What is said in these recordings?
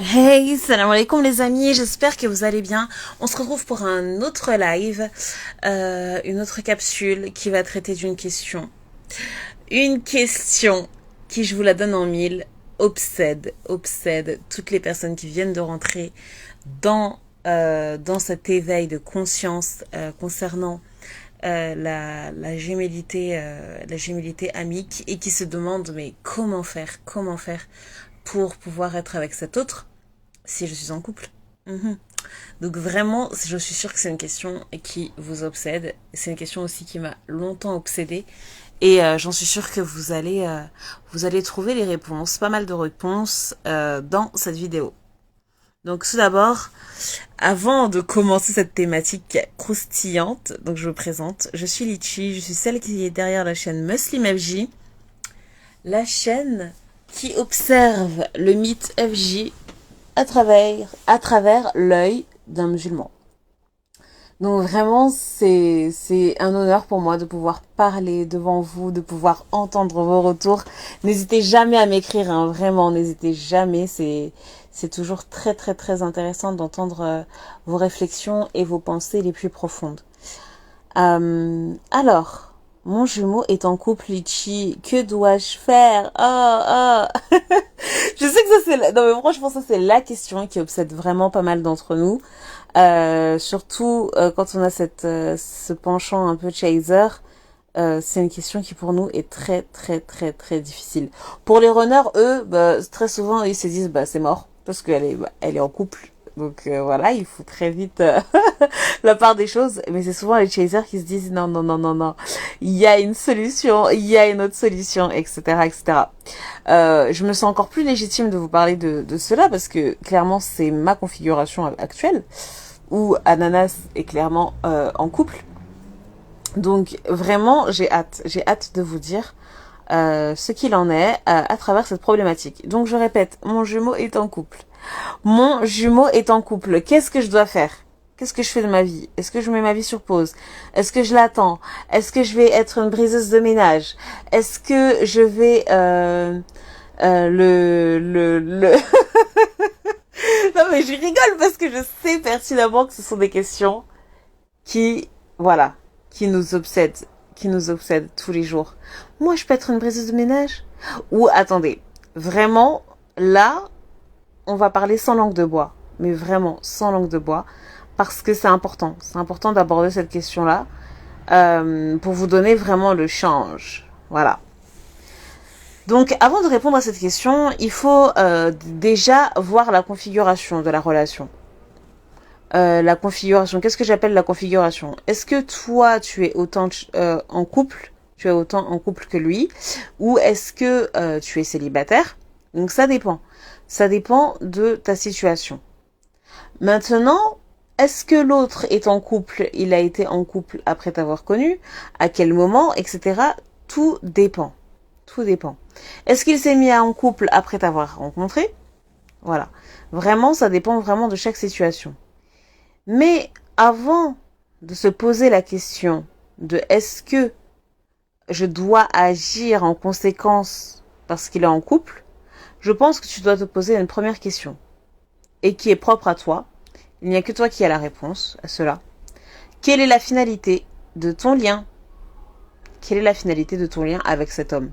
Hey, salam alaikum les amis, j'espère que vous allez bien. On se retrouve pour un autre live, une autre capsule qui va traiter d'une question. Une question qui, je vous la donne en mille, obsède toutes les personnes qui viennent de rentrer dans cet éveil de conscience concernant la gémellité amique et qui se demandent mais comment faire pour pouvoir être avec cet autre si je suis en couple. Mhm. Donc vraiment, je suis sûre que c'est une question qui vous obsède. C'est une question aussi qui m'a longtemps obsédée. Et j'en suis sûre que vous allez trouver les réponses, pas mal de réponses dans cette vidéo. Donc tout d'abord, avant de commencer cette thématique croustillante, donc je me présente, je suis Litchi, je suis celle qui est derrière la chaîne Muslim FJ, la chaîne qui observe le mythe FJ à travers l'œil d'un musulman. Donc vraiment, c'est un honneur pour moi de pouvoir parler devant vous, de pouvoir entendre vos retours. N'hésitez jamais à m'écrire, hein, vraiment, n'hésitez jamais. C'est toujours très intéressant d'entendre vos réflexions et vos pensées les plus profondes. Alors, mon jumeau est en couple, Litchi. Que dois-je faire? Je sais que ça c'est non mais franchement ça c'est la question qui obsède vraiment pas mal d'entre nous. Surtout quand on a ce penchant un peu chaser. C'est une question qui pour nous est très difficile. Pour les runners, eux, très souvent ils se disent c'est mort parce elle est en couple. Donc voilà, il faut très vite la part des choses. Mais c'est souvent les chasers qui se disent non. Il y a une solution, il y a une autre solution, etc. Je me sens encore plus légitime de vous parler de cela parce que clairement c'est ma configuration actuelle où Ananas est clairement en couple. Donc vraiment j'ai hâte de vous dire ce qu'il en est à travers cette problématique. Donc je répète, mon jumeau est en couple. Mon jumeau est en couple. Qu'est-ce que je dois faire? Qu'est-ce que je fais de ma vie? Est-ce que je mets ma vie sur pause? Est-ce que je l'attends? Est-ce que je vais être une briseuse de ménage? Est-ce que je vais le non mais je rigole parce que je sais pertinemment que ce sont des questions qui voilà qui nous obsèdent tous les jours. Moi je peux être une briseuse de ménage? Ou attendez, vraiment là on va parler sans langue de bois, mais vraiment sans langue de bois, parce que c'est important. C'est important d'aborder cette question-là pour vous donner vraiment le change. Voilà. Donc, avant de répondre à cette question, il faut déjà voir la configuration de la relation. La configuration, qu'est-ce que j'appelle la configuration? Est-ce que toi, tu es autant en couple, tu es autant en couple que lui, ou est-ce que tu es célibataire? Donc ça dépend. Ça dépend de ta situation. Maintenant, est-ce que l'autre est en couple, il a été en couple après t'avoir connu, à quel moment, etc. Tout dépend. Tout dépend. Est-ce qu'il s'est mis en couple après t'avoir rencontré? Voilà. Vraiment, ça dépend vraiment de chaque situation. Mais avant de se poser la question de est-ce que je dois agir en conséquence parce qu'il est en couple, je pense que tu dois te poser une première question et qui est propre à toi. Il n'y a que toi qui as la réponse à cela. Quelle est la finalité de ton lien? Quelle est la finalité de ton lien avec cet homme?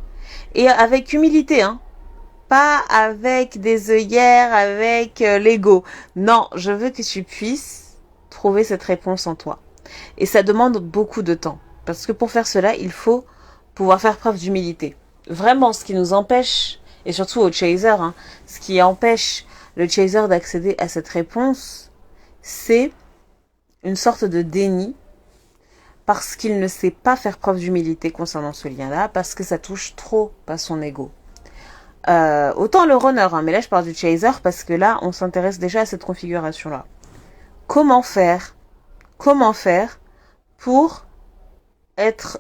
Et avec humilité, hein. Pas avec des œillères, avec l'ego. Non, je veux que tu puisses trouver cette réponse en toi. Et ça demande beaucoup de temps. Parce que pour faire cela, il faut pouvoir faire preuve d'humilité. Vraiment, ce qui nous empêche, et surtout au chaser, hein, ce qui empêche le chaser d'accéder à cette réponse, c'est une sorte de déni parce qu'il ne sait pas faire preuve d'humilité concernant ce lien-là, parce que ça touche trop à son ego. Autant le runner, hein, mais là je parle du chaser parce que là on s'intéresse déjà à cette configuration-là. Comment faire pour être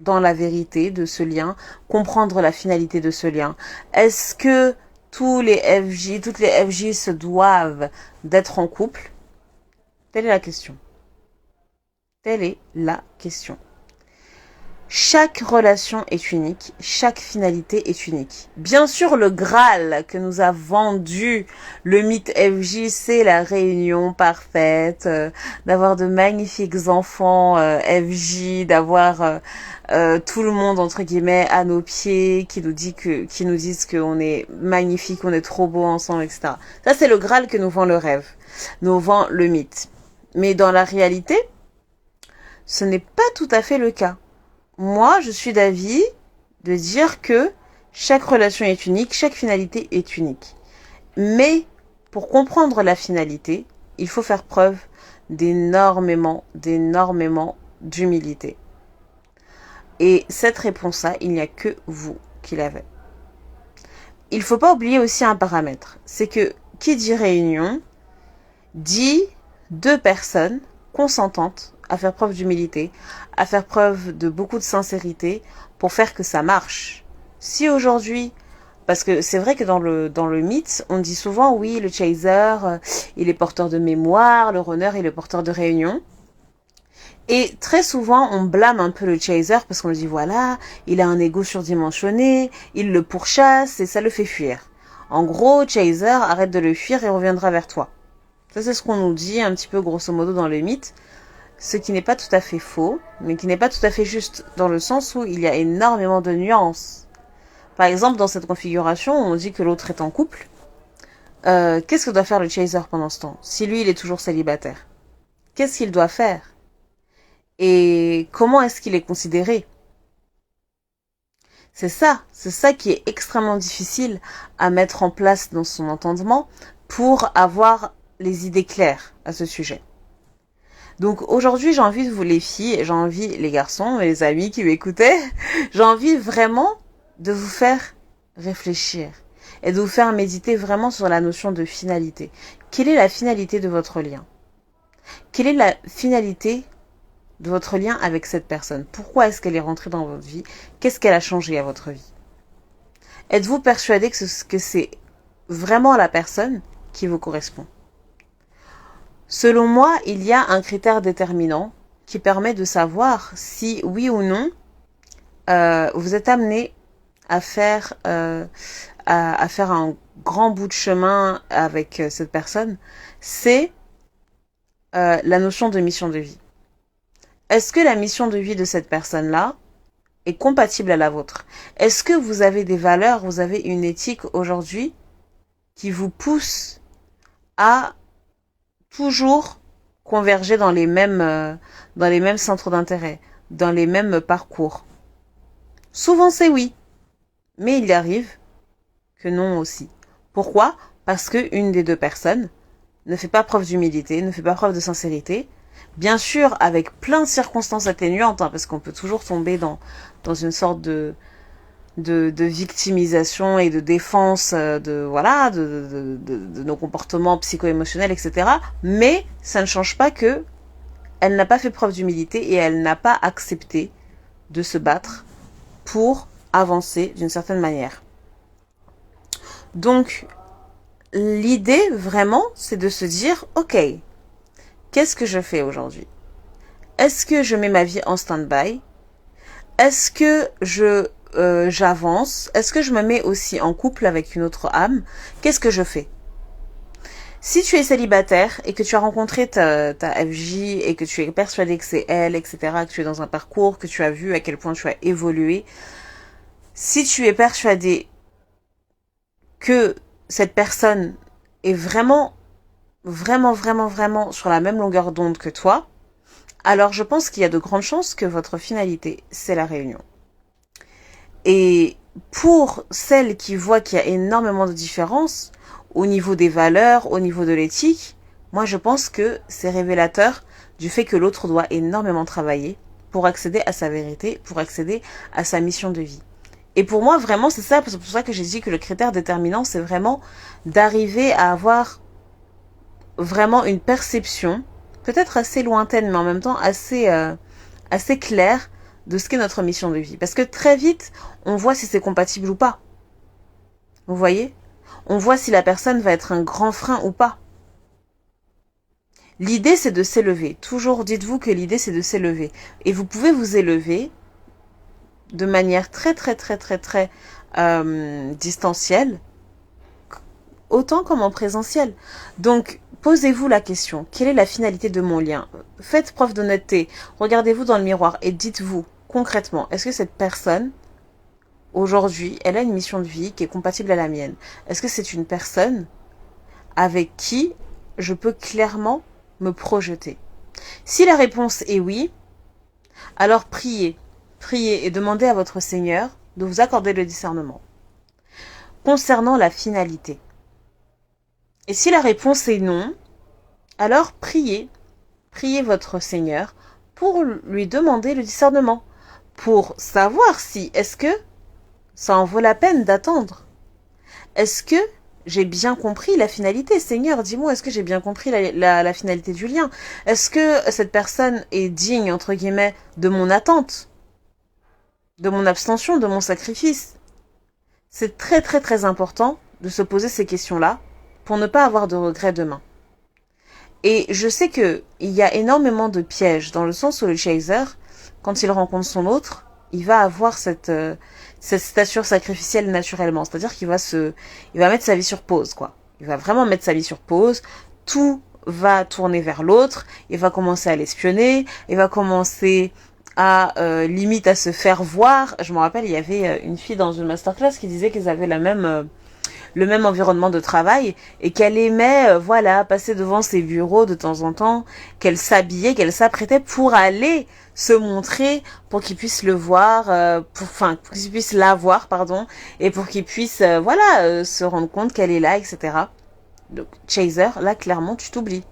dans la vérité de ce lien, comprendre la finalité de ce lien? Est-ce que toutes les FJ se doivent d'être en couple? Telle est la question. Telle est la question. Chaque relation est unique, chaque finalité est unique. Bien sûr, le Graal que nous a vendu le mythe FJ, c'est la réunion parfaite, d'avoir de magnifiques enfants FJ, d'avoir tout le monde entre guillemets à nos pieds, qui nous disent qu'on est magnifique, on est trop beau ensemble, etc. Ça, c'est le Graal que nous vend le rêve, nous vend le mythe. Mais dans la réalité, ce n'est pas tout à fait le cas. Moi, je suis d'avis de dire que chaque relation est unique, chaque finalité est unique. Mais pour comprendre la finalité, il faut faire preuve d'énormément d'humilité. Et cette réponse-là, il n'y a que vous qui l'avez. Il ne faut pas oublier aussi un paramètre. C'est que qui dit réunion dit deux personnes consentantes à faire preuve d'humilité, à faire preuve de beaucoup de sincérité pour faire que ça marche. Si aujourd'hui, parce que c'est vrai que dans le mythe, on dit souvent oui, le chaser, il est porteur de mémoire, le runner, il est porteur de réunion. Et très souvent, on blâme un peu le chaser parce qu'on lui dit voilà, il a un ego surdimensionné, il le pourchasse et ça le fait fuir. En gros, chaser, arrête de le fuir et reviendra vers toi. Ça, c'est ce qu'on nous dit un petit peu grosso modo dans le mythe. Ce qui n'est pas tout à fait faux, mais qui n'est pas tout à fait juste, dans le sens où il y a énormément de nuances. Par exemple, dans cette configuration, on dit que l'autre est en couple. Qu'est-ce que doit faire le chaser pendant ce temps? Si lui, il est toujours célibataire, qu'est-ce qu'il doit faire? Et comment est-ce qu'il est considéré? C'est ça qui est extrêmement difficile à mettre en place dans son entendement pour avoir les idées claires à ce sujet. Donc aujourd'hui, j'ai envie de vous les filles, j'ai envie les garçons, les amis qui m'écoutaient, j'ai envie vraiment de vous faire réfléchir et de vous faire méditer vraiment sur la notion de finalité. Quelle est la finalité de votre lien? Quelle est la finalité de votre lien avec cette personne? Pourquoi est-ce qu'elle est rentrée dans votre vie? Qu'est-ce qu'elle a changé à votre vie? Êtes-vous persuadé que c'est vraiment la personne qui vous correspond? Selon moi, il y a un critère déterminant qui permet de savoir si, oui ou non, vous êtes amené à faire un grand bout de chemin avec cette personne. C'est la notion de mission de vie. Est-ce que la mission de vie de cette personne-là est compatible à la vôtre? Est-ce que vous avez des valeurs, vous avez une éthique aujourd'hui qui vous pousse à toujours converger dans les mêmes centres d'intérêt, dans les mêmes parcours? Souvent c'est oui, mais il y arrive que non aussi. Pourquoi? Parce que une des deux personnes ne fait pas preuve d'humilité, ne fait pas preuve de sincérité. Bien sûr, avec plein de circonstances atténuantes, hein, parce qu'on peut toujours tomber dans une sorte de victimisation et de défense de nos comportements psycho-émotionnels, etc. Mais ça ne change pas que elle n'a pas fait preuve d'humilité et elle n'a pas accepté de se battre pour avancer d'une certaine manière. Donc, l'idée vraiment, c'est de se dire, ok, qu'est-ce que je fais aujourd'hui? Est-ce que je mets ma vie en stand-by? Est-ce que j'avance? Est-ce que je me mets aussi en couple avec une autre âme? Qu'est-ce que je fais? Si tu es célibataire et que tu as rencontré ta FJ et que tu es persuadé que c'est elle, etc., que tu es dans un parcours, que tu as vu à quel point tu as évolué, si tu es persuadé que cette personne est vraiment sur la même longueur d'onde que toi, alors je pense qu'il y a de grandes chances que votre finalité, c'est la réunion. Et pour celles qui voient qu'il y a énormément de différences au niveau des valeurs, au niveau de l'éthique, moi je pense que c'est révélateur du fait que l'autre doit énormément travailler pour accéder à sa vérité, pour accéder à sa mission de vie. Et pour moi, vraiment, c'est pour ça que j'ai dit que le critère déterminant, c'est vraiment d'arriver à avoir vraiment une perception, peut-être assez lointaine, mais en même temps assez claire de ce qu'est notre mission de vie. Parce que très vite, on voit si c'est compatible ou pas. Vous voyez? On voit si la personne va être un grand frein ou pas. L'idée, c'est de s'élever. Toujours dites-vous que l'idée, c'est de s'élever. Et vous pouvez vous élever de manière très distancielle, autant comme en présentiel. Donc, posez-vous la question, quelle est la finalité de mon lien? Faites preuve d'honnêteté, regardez-vous dans le miroir et dites-vous concrètement, est-ce que cette personne, aujourd'hui, elle a une mission de vie qui est compatible à la mienne? Est-ce que c'est une personne avec qui je peux clairement me projeter? Si la réponse est oui, alors priez et demandez à votre Seigneur de vous accorder le discernement. Concernant la finalité, et si la réponse est non, alors priez votre Seigneur pour lui demander le discernement, pour savoir si, est-ce que ça en vaut la peine d'attendre? Est-ce que j'ai bien compris la finalité? Seigneur, dis-moi, est-ce que j'ai bien compris la finalité du lien? Est-ce que cette personne est digne, entre guillemets, de mon attente, de mon abstention, de mon sacrifice? C'est très important de se poser ces questions-là pour ne pas avoir de regrets demain. Et je sais que il y a énormément de pièges, dans le sens où le chaser, quand il rencontre son autre, il va avoir cette stature sacrificielle naturellement. C'est-à-dire qu'il il va mettre sa vie sur pause, quoi. Il va vraiment mettre sa vie sur pause. Tout va tourner vers l'autre. Il va commencer à l'espionner. Il va commencer à limite à se faire voir. Je me rappelle, il y avait une fille dans une masterclass qui disait qu'ils avaient le même environnement de travail et qu'elle aimait passer devant ses bureaux de temps en temps, qu'elle s'habillait, qu'elle s'apprêtait pour aller se montrer, pour qu'il puisse le voir, pour qu'il puisse la voir, pardon, et pour qu'il puisse se rendre compte qu'elle est là, etc. Donc chaser, là clairement tu t'oublies.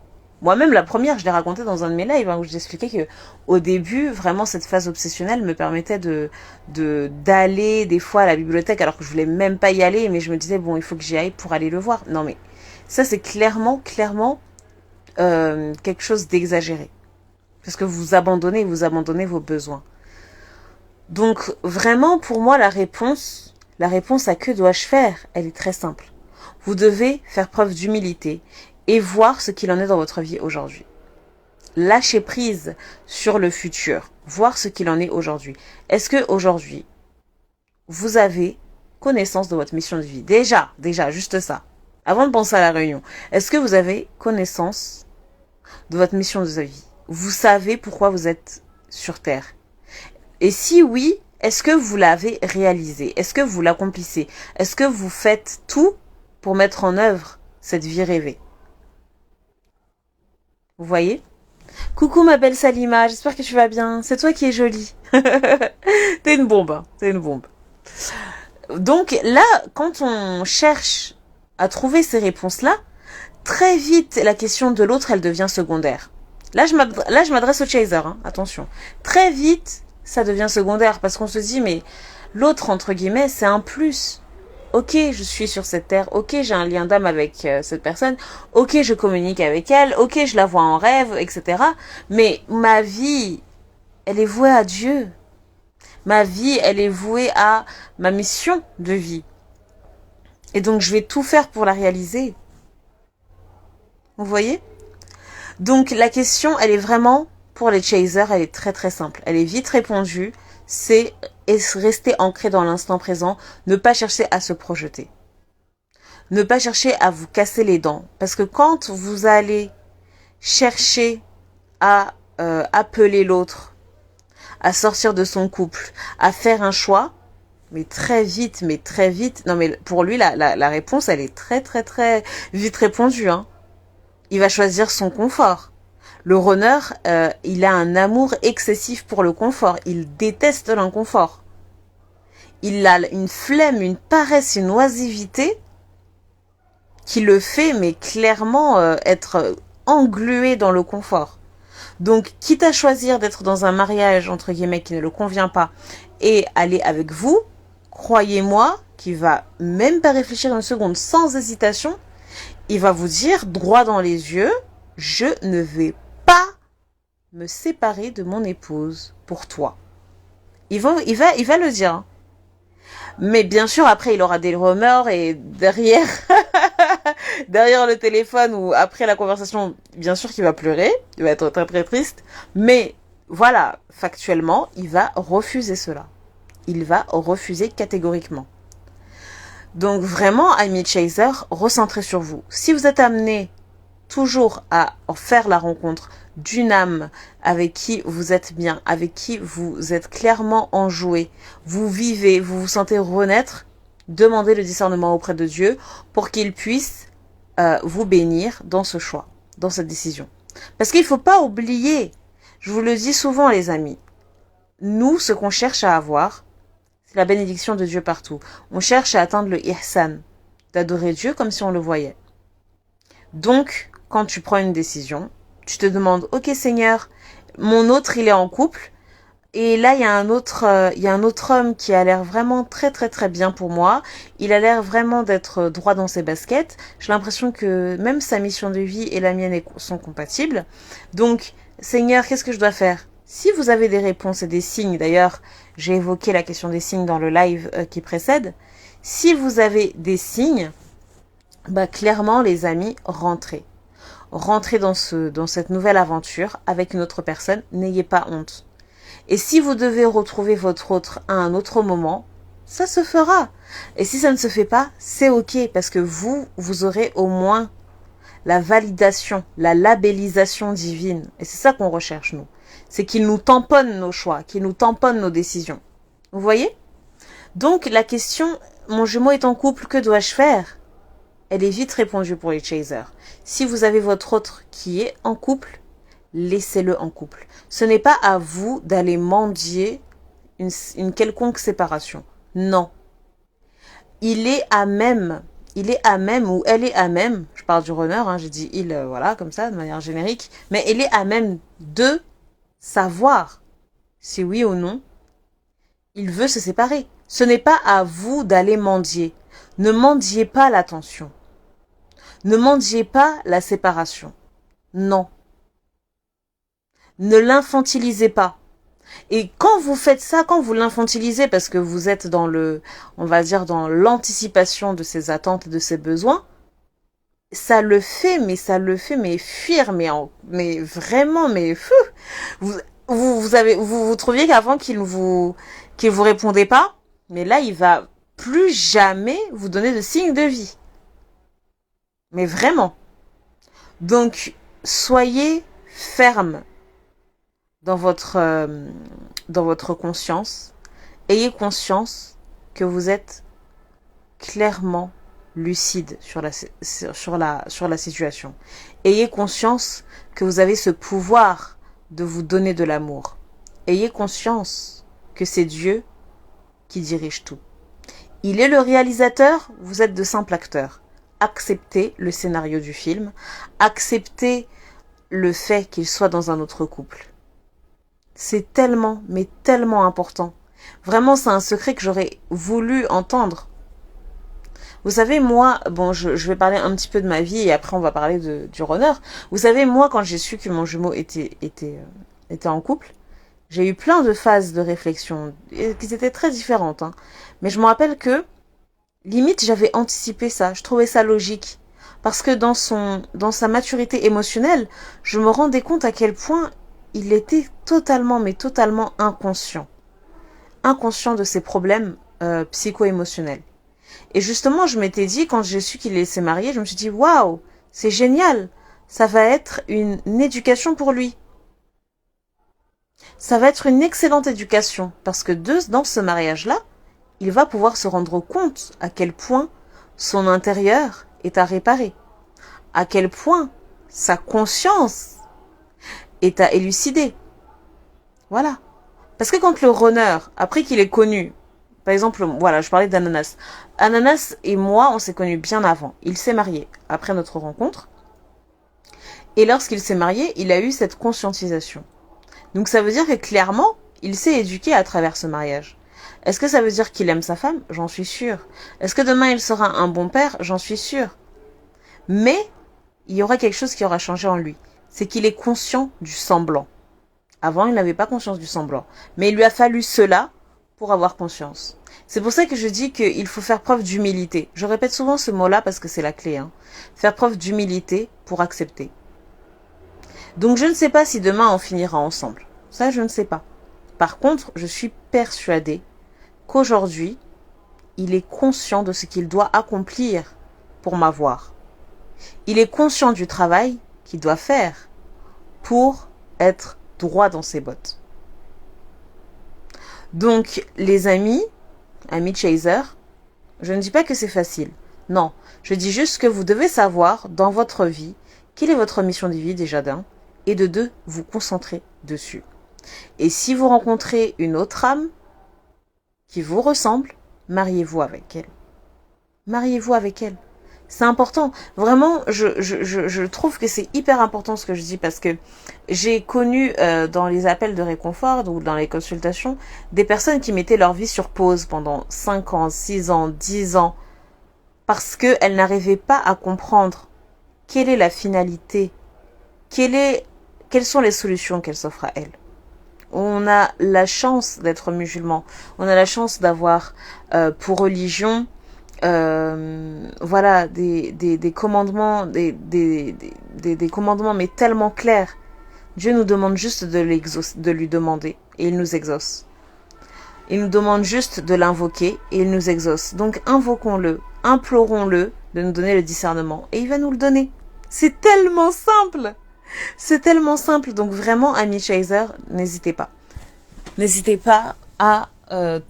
Moi-même, la première, je l'ai raconté dans un de mes lives, où je t'expliquais que, au début, vraiment, cette phase obsessionnelle me permettait d'aller, des fois, à la bibliothèque, alors que je voulais même pas y aller, mais je me disais, bon, il faut que j'y aille pour aller le voir. Non, mais, ça, c'est clairement, quelque chose d'exagéré. Parce que vous abandonnez vos besoins. Donc, vraiment, pour moi, la réponse à que dois-je faire, elle est très simple. Vous devez faire preuve d'humilité et voir ce qu'il en est dans votre vie aujourd'hui. Lâchez prise sur le futur, voir ce qu'il en est aujourd'hui. Est-ce que aujourd'hui, vous avez connaissance de votre mission de vie? Déjà, juste ça. Avant de penser à la réunion, est-ce que vous avez connaissance de votre mission de vie? Vous savez pourquoi vous êtes sur Terre? Et si oui, est-ce que vous l'avez réalisé? Est-ce que vous l'accomplissez? Est-ce que vous faites tout pour mettre en œuvre cette vie rêvée? Vous voyez? Coucou ma belle Salima, j'espère que tu vas bien. C'est toi qui es jolie. T'es une bombe, hein. T'es une bombe. Donc là, quand on cherche à trouver ces réponses-là, très vite, la question de l'autre, elle devient secondaire. Là, je m'adresse au chaser, hein. Attention. Très vite, ça devient secondaire parce qu'on se dit, mais l'autre, entre guillemets, c'est un plus. Ok, je suis sur cette terre, ok, j'ai un lien d'âme avec cette personne, ok, je communique avec elle, ok, je la vois en rêve, etc. Mais ma vie, elle est vouée à Dieu. Ma vie, elle est vouée à ma mission de vie. Et donc, je vais tout faire pour la réaliser. Vous voyez? Donc, la question, elle est vraiment, pour les chasers, elle est très simple. Elle est vite répondue. C'est rester ancré dans l'instant présent, ne pas chercher à se projeter. Ne pas chercher à vous casser les dents. Parce que quand vous allez chercher à appeler l'autre, à sortir de son couple, à faire un choix, mais très vite, non mais pour lui, la réponse, elle est très vite répondue, hein. Il va choisir son confort. Le runner, il a un amour excessif pour le confort. Il déteste l'inconfort. Il a une flemme, une paresse, une oisivité qui le fait, mais clairement, être englué dans le confort. Donc, quitte à choisir d'être dans un mariage, entre guillemets, qui ne le convient pas, et aller avec vous, croyez-moi, qu'il va même pas réfléchir une seconde, sans hésitation, il va vous dire, droit dans les yeux, je ne vais pas me séparer de mon épouse pour toi. Il va le dire. Hein. Mais bien sûr, après, il aura des remords et derrière le téléphone ou après la conversation, bien sûr qu'il va pleurer. Il va être très triste. Mais voilà, factuellement, il va refuser cela. il va refuser catégoriquement. Donc vraiment, amis chaser, recentrez sur vous. Si vous êtes amené toujours à faire la rencontre d'une âme avec qui vous êtes bien, avec qui vous êtes clairement enjoué, vous vivez, vous vous sentez renaître, demandez le discernement auprès de Dieu pour qu'il puisse vous bénir dans ce choix, dans cette décision. Parce qu'il ne faut pas oublier, je vous le dis souvent les amis, nous, ce qu'on cherche à avoir, c'est la bénédiction de Dieu partout. On cherche à atteindre le ihsan, d'adorer Dieu comme si on le voyait. Donc, quand tu prends une décision, tu te demandes, ok Seigneur, mon autre il est en couple, et là il y a un autre homme qui a l'air vraiment très très très bien pour moi. Il a l'air vraiment d'être droit dans ses baskets. J'ai l'impression que même sa mission de vie et la mienne sont compatibles. Donc, Seigneur, qu'est-ce que je dois faire? Si vous avez des réponses et des signes, d'ailleurs, j'ai évoqué la question des signes dans le live qui précède. Si vous avez des signes, bah clairement les amis, rentrez. Rentrez dans cette nouvelle aventure avec une autre personne, n'ayez pas honte. Et si vous devez retrouver votre autre à un autre moment, ça se fera. Et si ça ne se fait pas, c'est ok, parce que vous aurez au moins la validation, la labellisation divine. Et c'est ça qu'on recherche, nous. C'est qu'il nous tamponne nos choix, qu'il nous tamponne nos décisions. Vous voyez? Donc, la question, mon jumeau est en couple, que dois-je faire? Elle est vite répondue pour les chasers. Si vous avez votre autre qui est en couple, laissez-le en couple. Ce n'est pas à vous d'aller mendier une quelconque séparation. Non. Il est à même ou elle est à même, je parle du runner, j'ai dit il, voilà, comme ça, de manière générique, mais elle est à même de savoir si oui ou non il veut se séparer. Ce n'est pas à vous d'aller mendier. Ne mendiez pas l'attention. Ne mendiez pas la séparation. Non. Ne l'infantilisez pas. Et quand vous faites ça, quand vous l'infantilisez parce que vous êtes dans on va dire dans l'anticipation de ses attentes et de ses besoins, ça le fait fuir, mais vraiment, mais fou. Vous trouviez qu'avant qu'il vous répondait pas, mais là il va plus jamais vous donner de signe de vie. Mais vraiment. Donc soyez ferme dans votre conscience. Ayez conscience que vous êtes clairement lucide sur la situation. Ayez conscience que vous avez ce pouvoir de vous donner de l'amour. Ayez conscience que c'est Dieu qui dirige tout. Il est le réalisateur, vous êtes de simples acteurs. Acceptez le scénario du film, acceptez le fait qu'il soit dans un autre couple. C'est tellement, mais tellement important. Vraiment, c'est un secret que j'aurais voulu entendre. Vous savez, moi, bon, je vais parler un petit peu de ma vie et après on va parler du runner. Vous savez, moi, quand j'ai su que mon jumeau était en couple, j'ai eu plein de phases de réflexion qui étaient très différentes. Mais je me rappelle que, limite, j'avais anticipé ça. Je trouvais ça logique. Parce que dans sa maturité émotionnelle, je me rendais compte à quel point il était totalement, mais totalement inconscient. Inconscient de ses problèmes psycho-émotionnels. Et justement, je m'étais dit, quand j'ai su qu'il s'est marié, je me suis dit, waouh, c'est génial. Ça va être une éducation pour lui. Ça va être une excellente éducation. Parce que dans ce mariage-là, il va pouvoir se rendre compte à quel point son intérieur est à réparer. À quel point sa conscience est à élucider. Voilà. Parce que quand le runner, après qu'il est connu, par exemple, voilà, je parlais d'Ananas. Ananas et moi, on s'est connus bien avant. Il s'est marié après notre rencontre. Et lorsqu'il s'est marié, il a eu cette conscientisation. Donc ça veut dire que clairement, il s'est éduqué à travers ce mariage. Est-ce que ça veut dire qu'il aime sa femme? J'en suis sûre. Est-ce que demain il sera un bon père? J'en suis sûre. Mais il y aura quelque chose qui aura changé en lui. C'est qu'il est conscient du semblant. Avant, il n'avait pas conscience du semblant. Mais il lui a fallu cela pour avoir conscience. C'est pour ça que je dis qu'il faut faire preuve d'humilité. Je répète souvent ce mot-là parce que c'est la clé. Faire preuve d'humilité pour accepter. Donc je ne sais pas si demain on finira ensemble. Ça, je ne sais pas. Par contre, je suis persuadée qu'aujourd'hui, il est conscient de ce qu'il doit accomplir pour m'avoir. Il est conscient du travail qu'il doit faire pour être droit dans ses bottes. Donc, les amis chaser, je ne dis pas que c'est facile. Non, je dis juste que vous devez savoir dans votre vie quelle est votre mission de vie déjà d'un, et de deux, vous concentrer dessus. Et si vous rencontrez une autre âme qui vous ressemble, mariez-vous avec elle. Mariez-vous avec elle. C'est important. Vraiment, je trouve que c'est hyper important ce que je dis parce que j'ai connu dans les appels de réconfort ou dans les consultations des personnes qui mettaient leur vie sur pause pendant 5 ans, 6 ans, 10 ans parce qu'elles n'arrivaient pas à comprendre quelle est la finalité, quelles sont les solutions qu'elles s'offrent à elles. On a la chance d'être musulman. On a la chance d'avoir pour religion voilà des commandements des commandements mais tellement clairs. Dieu nous demande juste de lui demander et il nous exauce. Il nous demande juste de l'invoquer et il nous exauce. Donc invoquons-le, implorons-le de nous donner le discernement et il va nous le donner. C'est tellement simple. C'est tellement simple. Donc vraiment, amis chaser, n'hésitez pas. N'hésitez pas à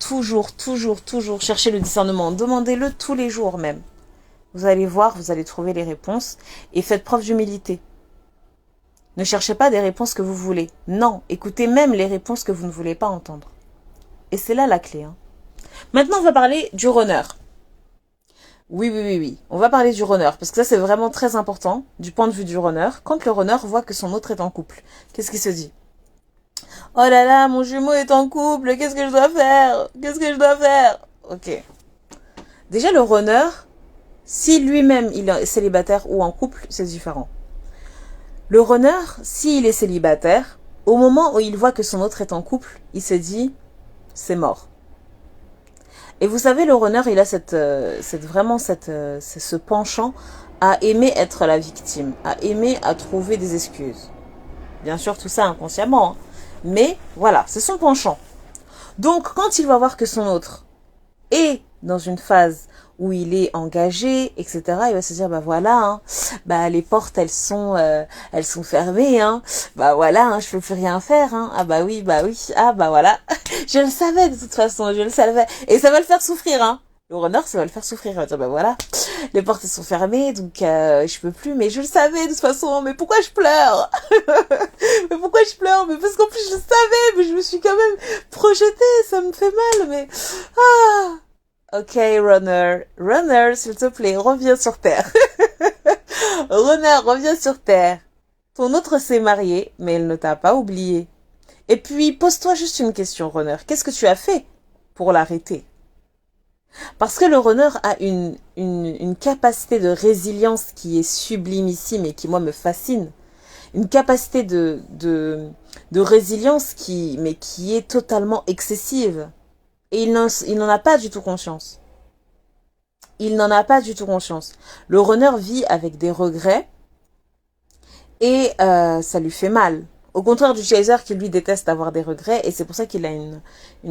toujours chercher le discernement. Demandez-le tous les jours même. Vous allez voir, vous allez trouver les réponses et faites preuve d'humilité. Ne cherchez pas des réponses que vous voulez. Non, écoutez même les réponses que vous ne voulez pas entendre. Et c'est là la clé. Hein. Maintenant, on va parler du runner. Oui. On va parler du runner parce que ça, c'est vraiment très important du point de vue du runner. Quand le runner voit que son autre est en couple, qu'est-ce qu'il se dit ? Oh là là, mon jumeau est en couple, qu'est-ce que je dois faire ? Qu'est-ce que je dois faire ? Ok. Déjà, le runner, si lui-même il est célibataire ou en couple, c'est différent. Le runner, s'il est célibataire, au moment où il voit que son autre est en couple, il se dit, c'est mort. Et vous savez, le runner, il a ce penchant à aimer être la victime, à aimer à trouver des excuses. Bien sûr, tout ça inconsciemment, hein. Mais voilà, c'est son penchant. Donc, quand il va voir que son autre est dans une phase où il est engagé, etc., il va se dire, bah voilà, hein, bah les portes, elles sont fermées, hein, bah voilà, hein, je peux plus rien faire, hein, ah bah oui, ah bah voilà, je le savais de toute façon, je le savais, et ça va le faire souffrir, hein. Le runner, ça va le faire souffrir. Il va dire, bah voilà, les portes sont fermées, donc je peux plus, mais je le savais de toute façon, mais pourquoi je pleure? Mais pourquoi je pleure? Mais parce qu'en plus je le savais, mais je me suis quand même projetée, ça me fait mal, mais... Ah. Ok, runner, s'il te plaît, reviens sur Terre. Runner, reviens sur Terre. Ton autre s'est marié, mais elle ne t'a pas oublié. Et puis, pose-toi juste une question, runner. Qu'est-ce que tu as fait pour l'arrêter? Parce que le runner a une capacité de résilience qui est sublimissime et qui, moi, me fascine. Une capacité de résilience qui est totalement excessive. Et il n'en a pas du tout conscience. Il n'en a pas du tout conscience. Le runner vit avec des regrets et ça lui fait mal. Au contraire du chaser qui lui déteste avoir des regrets et c'est pour ça qu'il a une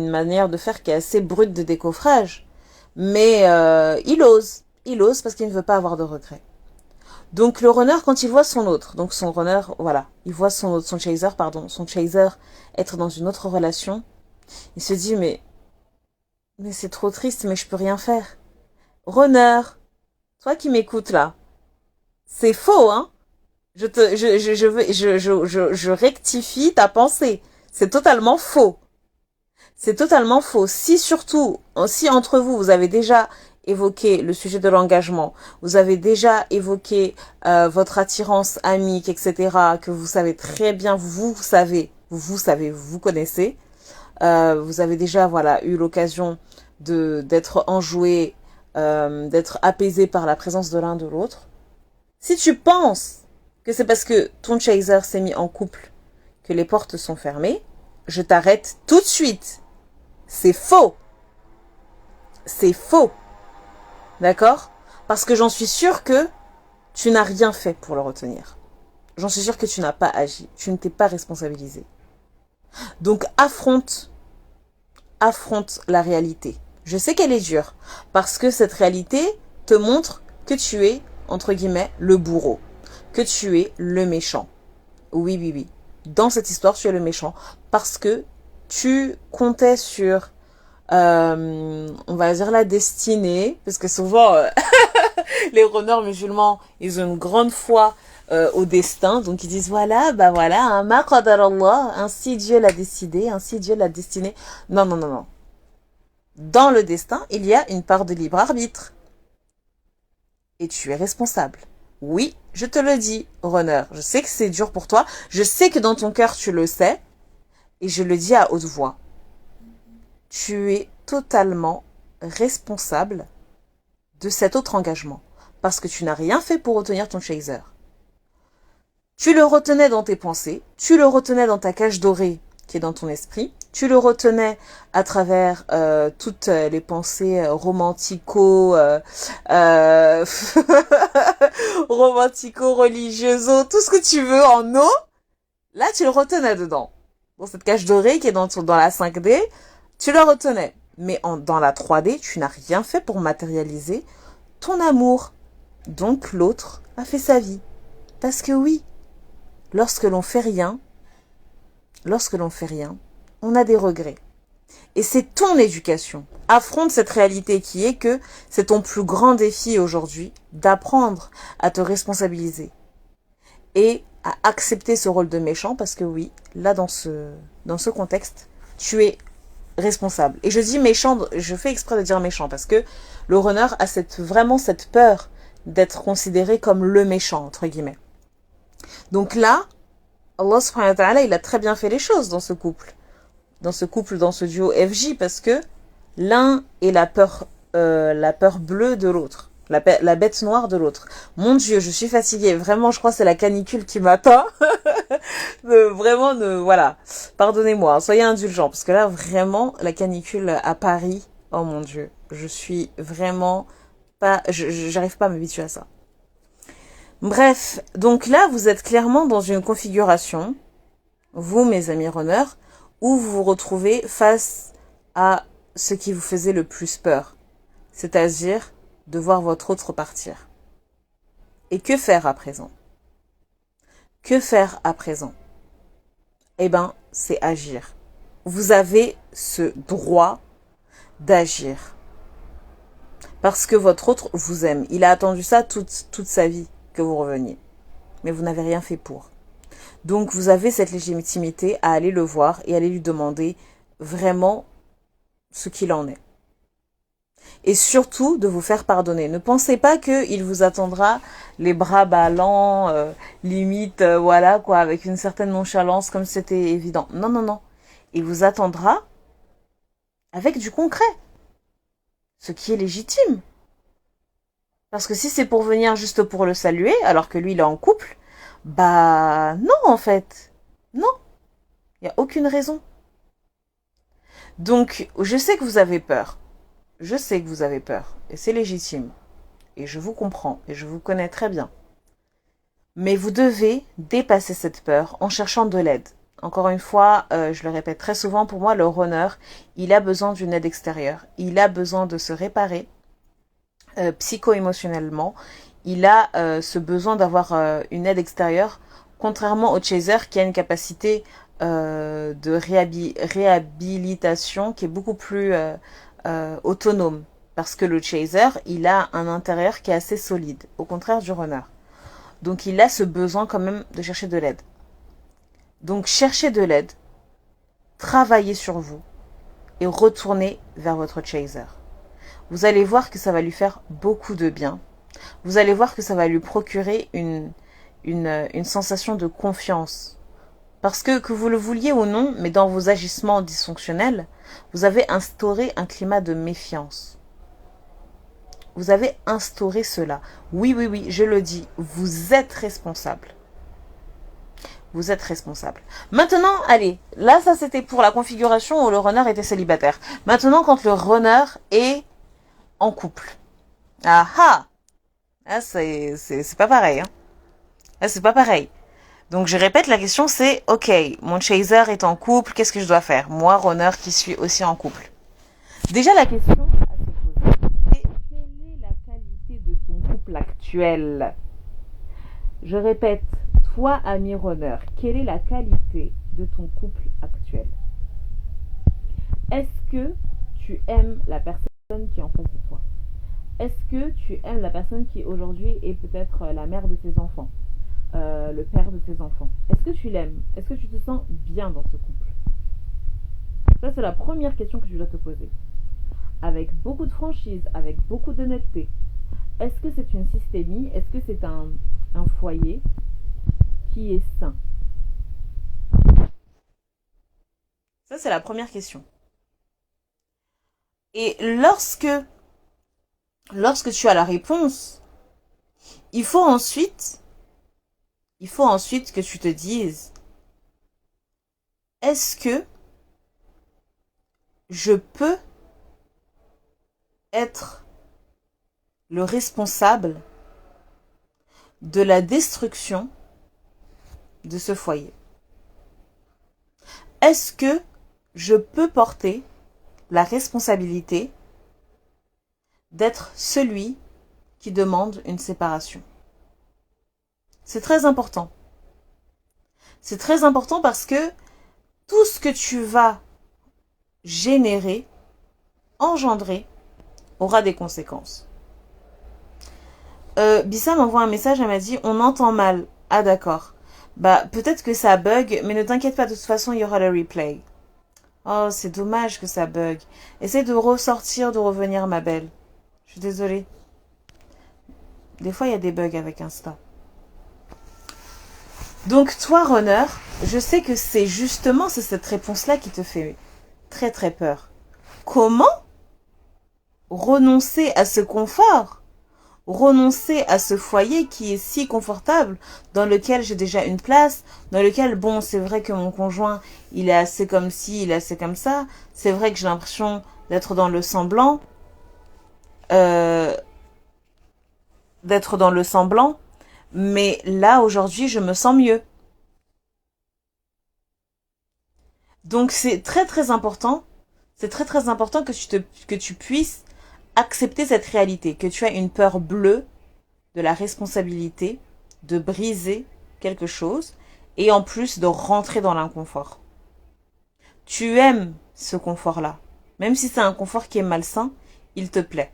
manière de faire qui est assez brute de décoffrage. Mais il ose parce qu'il ne veut pas avoir de regrets. Donc le runner, quand il voit son autre, donc son runner, voilà, il voit son chaser être dans une autre relation, il se dit mais c'est trop triste, mais je peux rien faire. Runner, toi qui m'écoutes là, c'est faux, hein? Je rectifie ta pensée. C'est totalement faux. C'est totalement faux. Si entre vous, vous avez déjà évoqué le sujet de l'engagement, vous avez déjà évoqué votre attirance amique, etc., que vous savez très bien, vous connaissez, vous avez déjà, voilà, eu l'occasion d'être enjoué, d'être apaisé par la présence de l'un de l'autre. Si tu penses que c'est parce que ton chaser s'est mis en couple que les portes sont fermées, je t'arrête tout de suite. C'est faux. C'est faux. D'accord? Parce que j'en suis sûre que tu n'as rien fait pour le retenir. J'en suis sûre que tu n'as pas agi. Tu ne t'es pas responsabilisé. Donc affronte affronte la réalité. Je sais qu'elle est dure, parce que cette réalité te montre que tu es, entre guillemets, le bourreau, que tu es le méchant. Oui, oui, oui. Dans cette histoire, tu es le méchant, parce que tu comptais sur, on va dire, la destinée, parce que souvent, les runners musulmans, ils ont une grande foi au destin, donc ils disent voilà, bah voilà, hein, ma qadar Allah, ainsi Dieu l'a décidé, ainsi Dieu l'a destiné. Non, non, non, non. Dans le destin, il y a une part de libre arbitre. Et tu es responsable. Oui, je te le dis, runner. Je sais que c'est dur pour toi. Je sais que dans ton cœur, tu le sais. Et je le dis à haute voix. Tu es totalement responsable de cet autre engagement. Parce que tu n'as rien fait pour retenir ton chaser. Tu le retenais dans tes pensées. Tu le retenais dans ta cage dorée qui est dans ton esprit. Tu le retenais à travers toutes les pensées romantico-religieuses, tout ce que tu veux en eau. Là, tu le retenais dedans. Dans cette cage dorée qui est dans la 5D, tu le retenais. Mais dans la 3D, tu n'as rien fait pour matérialiser ton amour. Donc l'autre a fait sa vie. Parce que oui, lorsque l'on fait rien, on a des regrets. Et c'est ton éducation. Affronte cette réalité qui est que c'est ton plus grand défi aujourd'hui d'apprendre à te responsabiliser et à accepter ce rôle de méchant parce que oui, là dans ce contexte, tu es responsable. Et je dis méchant, je fais exprès de dire méchant parce que le runner a vraiment cette peur d'être considéré comme le méchant, entre guillemets. Donc là, Allah subhanahu wa ta'ala, il a très bien fait les choses dans ce couple, dans ce duo FJ, parce que l'un est la peur bleue de l'autre, la bête noire de l'autre. Mon Dieu, je suis fatiguée. Vraiment, je crois que c'est la canicule qui m'atteint. Voilà. Pardonnez-moi, soyez indulgents, parce que là, vraiment, la canicule à Paris, oh mon Dieu, je suis vraiment pas, j'arrive pas à m'habituer à ça. Bref, donc là, vous êtes clairement dans une configuration, vous, mes amis runners, où vous vous retrouvez face à ce qui vous faisait le plus peur, c'est-à-dire de voir votre autre partir. Et que faire à présent? Que faire à présent? Eh ben, c'est agir. Vous avez ce droit d'agir. Parce que votre autre vous aime. Il a attendu ça toute sa vie, que vous reveniez. Mais vous n'avez rien fait pour. Donc vous avez cette légitimité à aller le voir et aller lui demander vraiment ce qu'il en est. Et surtout de vous faire pardonner. Ne pensez pas qu'il vous attendra les bras ballants, limite, voilà quoi, avec une certaine nonchalance comme c'était évident. Non, non, non. Il vous attendra avec du concret. Ce qui est légitime. Parce que si c'est pour venir juste pour le saluer, alors que lui il est en couple, bah non en fait. Non. Il n'y a aucune raison. Donc, je sais que vous avez peur. Je sais que vous avez peur. Et c'est légitime. Et je vous comprends. Et je vous connais très bien. Mais vous devez dépasser cette peur en cherchant de l'aide. Encore une fois, je le répète très souvent, pour moi, le runner, il a besoin d'une aide extérieure. Il a besoin de se réparer psycho-émotionnellement. Il a ce besoin d'avoir une aide extérieure, contrairement au chaser qui a une capacité de réhabilitation qui est beaucoup plus autonome. Parce que le chaser, il a un intérieur qui est assez solide, au contraire du runner. Donc il a ce besoin quand même de chercher de l'aide. Donc cherchez de l'aide, travaillez sur vous et retournez vers votre chaser. Vous allez voir que ça va lui faire beaucoup de bien. Vous allez voir que ça va lui procurer une sensation de confiance. Parce que vous le vouliez ou non, mais dans vos agissements dysfonctionnels, vous avez instauré un climat de méfiance. Vous avez instauré cela. Oui, oui, oui, je le dis, vous êtes responsable. Vous êtes responsable. Maintenant, allez, là, ça c'était pour la configuration où le runner était célibataire. Maintenant, quand le runner est en couple. Ah ah! Ah, c'est pas pareil, hein. Ah, c'est pas pareil. Donc, je répète, la question c'est, ok, mon chaser est en couple, qu'est-ce que je dois faire? Moi, runner qui suis aussi en couple. Déjà, la question à se poser, c'est quelle est la qualité de ton couple actuel? Je répète, toi, ami runner, quelle est la qualité de ton couple actuel? Est-ce que tu aimes la personne qui est en face de toi? Est-ce que tu aimes la personne qui aujourd'hui est peut-être la mère de tes enfants, le père de tes enfants? Est-ce que tu l'aimes? Est-ce que tu te sens bien dans ce couple? Ça, c'est la première question que tu dois te poser. Avec beaucoup de franchise, avec beaucoup d'honnêteté. Est-ce que c'est une systémie? Est-ce que c'est un foyer qui est sain? Ça, c'est la première question. Et lorsque tu as la réponse, il faut ensuite que tu te dises, est-ce que je peux être le responsable de la destruction de ce foyer? Est-ce que je peux porter la responsabilité d'être celui qui demande une séparation? C'est très important. C'est très important parce que tout ce que tu vas générer, engendrer, aura des conséquences. Bissa m'envoie un message, elle m'a dit on entend mal. Ah d'accord. Bah peut-être que ça bug, mais ne t'inquiète pas, de toute façon il y aura le replay. Oh, c'est dommage que ça bug. Essaye de ressortir, de revenir, ma belle. Je suis désolée. Des fois il y a des bugs avec Insta. Donc toi, runner, je sais que c'est cette réponse-là qui te fait très très peur. Comment renoncer à ce confort, renoncer à ce foyer qui est si confortable, dans lequel j'ai déjà une place, dans lequel, bon, c'est vrai que mon conjoint, il est assez comme ci, il est assez comme ça, c'est vrai que j'ai l'impression d'être dans le semblant, euh, mais là, aujourd'hui, je me sens mieux. Donc, c'est très très important, que tu puisses accepter cette réalité, que tu as une peur bleue de la responsabilité, de briser quelque chose, et en plus de rentrer dans l'inconfort. Tu aimes ce confort-là. Même si c'est un confort qui est malsain, il te plaît.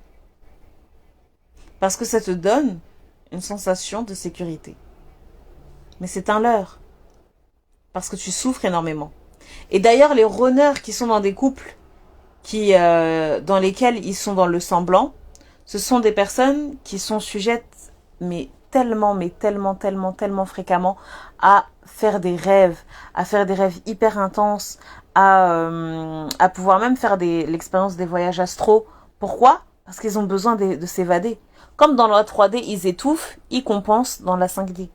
Parce que ça te donne une sensation de sécurité. Mais c'est un leurre. Parce que tu souffres énormément. Et d'ailleurs, les runners qui sont dans des couples dans lesquels ils sont dans le semblant, ce sont des personnes qui sont sujettes, mais tellement fréquemment, à faire des rêves hyper intenses, à pouvoir même faire l'expérience des voyages astraux. Pourquoi? Parce qu'ils ont besoin de s'évader. Comme dans la 3D, ils étouffent, ils compensent dans la 5D.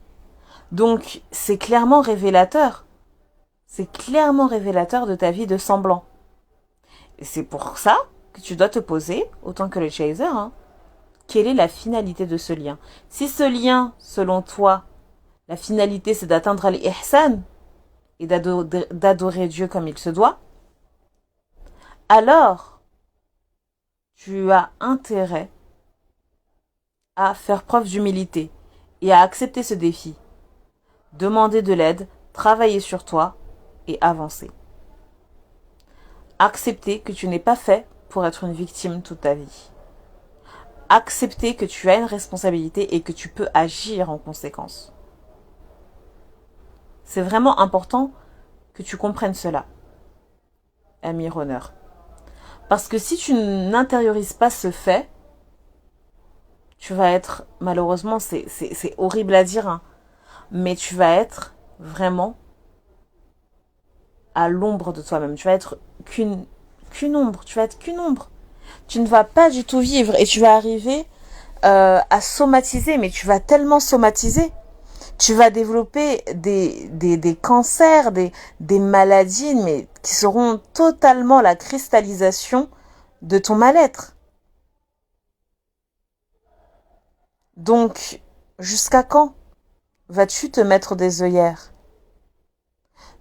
Donc, c'est clairement révélateur. C'est clairement révélateur de ta vie de semblant. Et c'est pour ça que tu dois te poser, autant que le chaser, quelle est la finalité de ce lien? Si ce lien, selon toi, la finalité c'est d'atteindre l'ihsan et d'adorer Dieu comme il se doit, alors tu as intérêt à faire preuve d'humilité et à accepter ce défi. Demander de l'aide, travailler sur toi et avancer. Accepter que tu n'es pas fait pour être une victime toute ta vie. Accepter que tu as une responsabilité et que tu peux agir en conséquence. C'est vraiment important que tu comprennes cela, ami runner. Parce que si tu n'intériorises pas ce fait, tu vas être, malheureusement, c'est horrible à dire, mais tu vas être vraiment à l'ombre de toi-même. Tu vas être qu'une ombre. Tu vas être qu'une ombre. Tu ne vas pas du tout vivre et tu vas arriver à somatiser, mais tu vas tellement somatiser. Tu vas développer des cancers, des maladies, mais qui seront totalement la cristallisation de ton mal-être. Donc, jusqu'à quand vas-tu te mettre des œillères?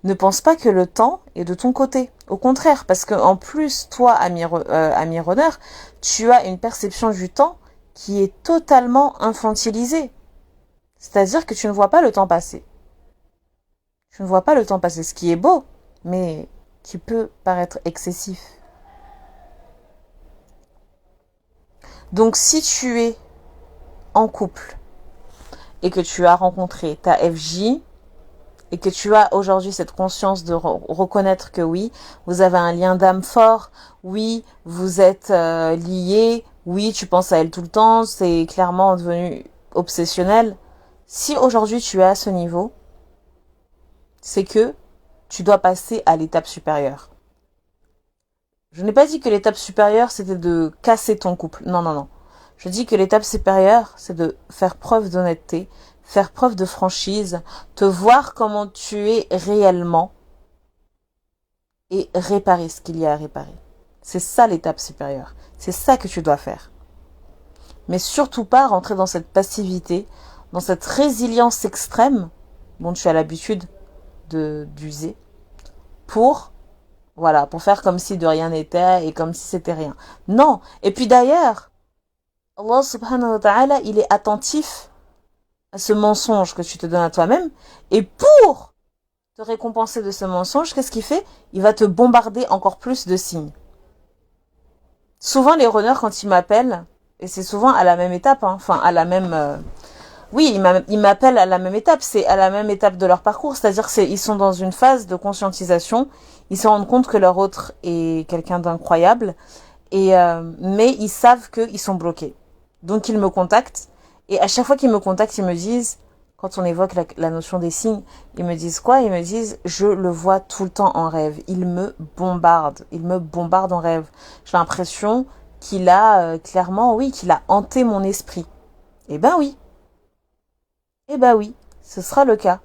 Ne pense pas que le temps est de ton côté. Au contraire, parce que en plus, toi, ami runner, tu as une perception du temps qui est totalement infantilisée. C'est-à-dire que tu ne vois pas le temps passer. Tu ne vois pas le temps passer, ce qui est beau, mais qui peut paraître excessif. Donc si tu es en couple et que tu as rencontré ta FJ et que tu as aujourd'hui cette conscience de reconnaître que oui, vous avez un lien d'âme fort, oui, vous êtes liés, oui, tu penses à elle tout le temps, c'est clairement devenu obsessionnel. Si aujourd'hui tu es à ce niveau, c'est que tu dois passer à l'étape supérieure. Je n'ai pas dit que l'étape supérieure, c'était de casser ton couple. Non, non, non. Je dis que l'étape supérieure, c'est de faire preuve d'honnêteté, faire preuve de franchise, te voir comment tu es réellement et réparer ce qu'il y a à réparer. C'est ça l'étape supérieure. C'est ça que tu dois faire. Mais surtout pas rentrer dans cette passivité, dans cette résilience extrême dont tu as l'habitude d'user pour faire comme si de rien n'était et comme si c'était rien. Non. Et puis d'ailleurs, Allah subhanahu wa ta'ala, il est attentif à ce mensonge que tu te donnes à toi-même. Et pour te récompenser de ce mensonge, qu'est-ce qu'il fait? Il va te bombarder encore plus de signes. Souvent, les runners, quand ils m'appellent, et c'est souvent à la même étape, enfin à la même... Oui, ils m'appellent à la même étape, c'est à la même étape de leur parcours, c'est-à-dire qu'ils sont dans une phase de conscientisation, ils se rendent compte que leur autre est quelqu'un d'incroyable, mais ils savent qu'ils sont bloqués. Donc ils me contactent, et à chaque fois qu'ils me contactent, ils me disent, quand on évoque la notion des signes, ils me disent quoi? Ils me disent, je le vois tout le temps en rêve, il me bombarde en rêve. J'ai l'impression qu'il a clairement, oui, qu'il a hanté mon esprit. Eh ben oui. Eh ben oui, ce sera le cas.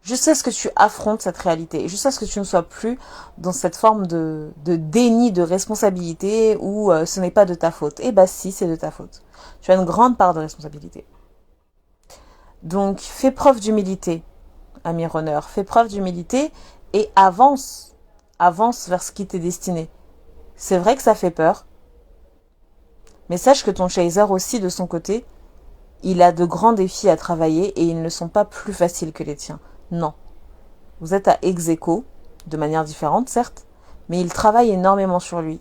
Jusqu'à ce que tu affrontes cette réalité, jusqu'à ce que tu ne sois plus dans cette forme de déni de responsabilité où ce n'est pas de ta faute. Eh ben si, c'est de ta faute. Tu as une grande part de responsabilité. Donc, fais preuve d'humilité, ami runner. Fais preuve d'humilité et avance. Avance vers ce qui t'est destiné. C'est vrai que ça fait peur. Mais sache que ton chaser aussi, de son côté, il a de grands défis à travailler et ils ne sont pas plus faciles que les tiens. Non. Vous êtes à ex-aequo, de manière différente, certes, mais il travaille énormément sur lui.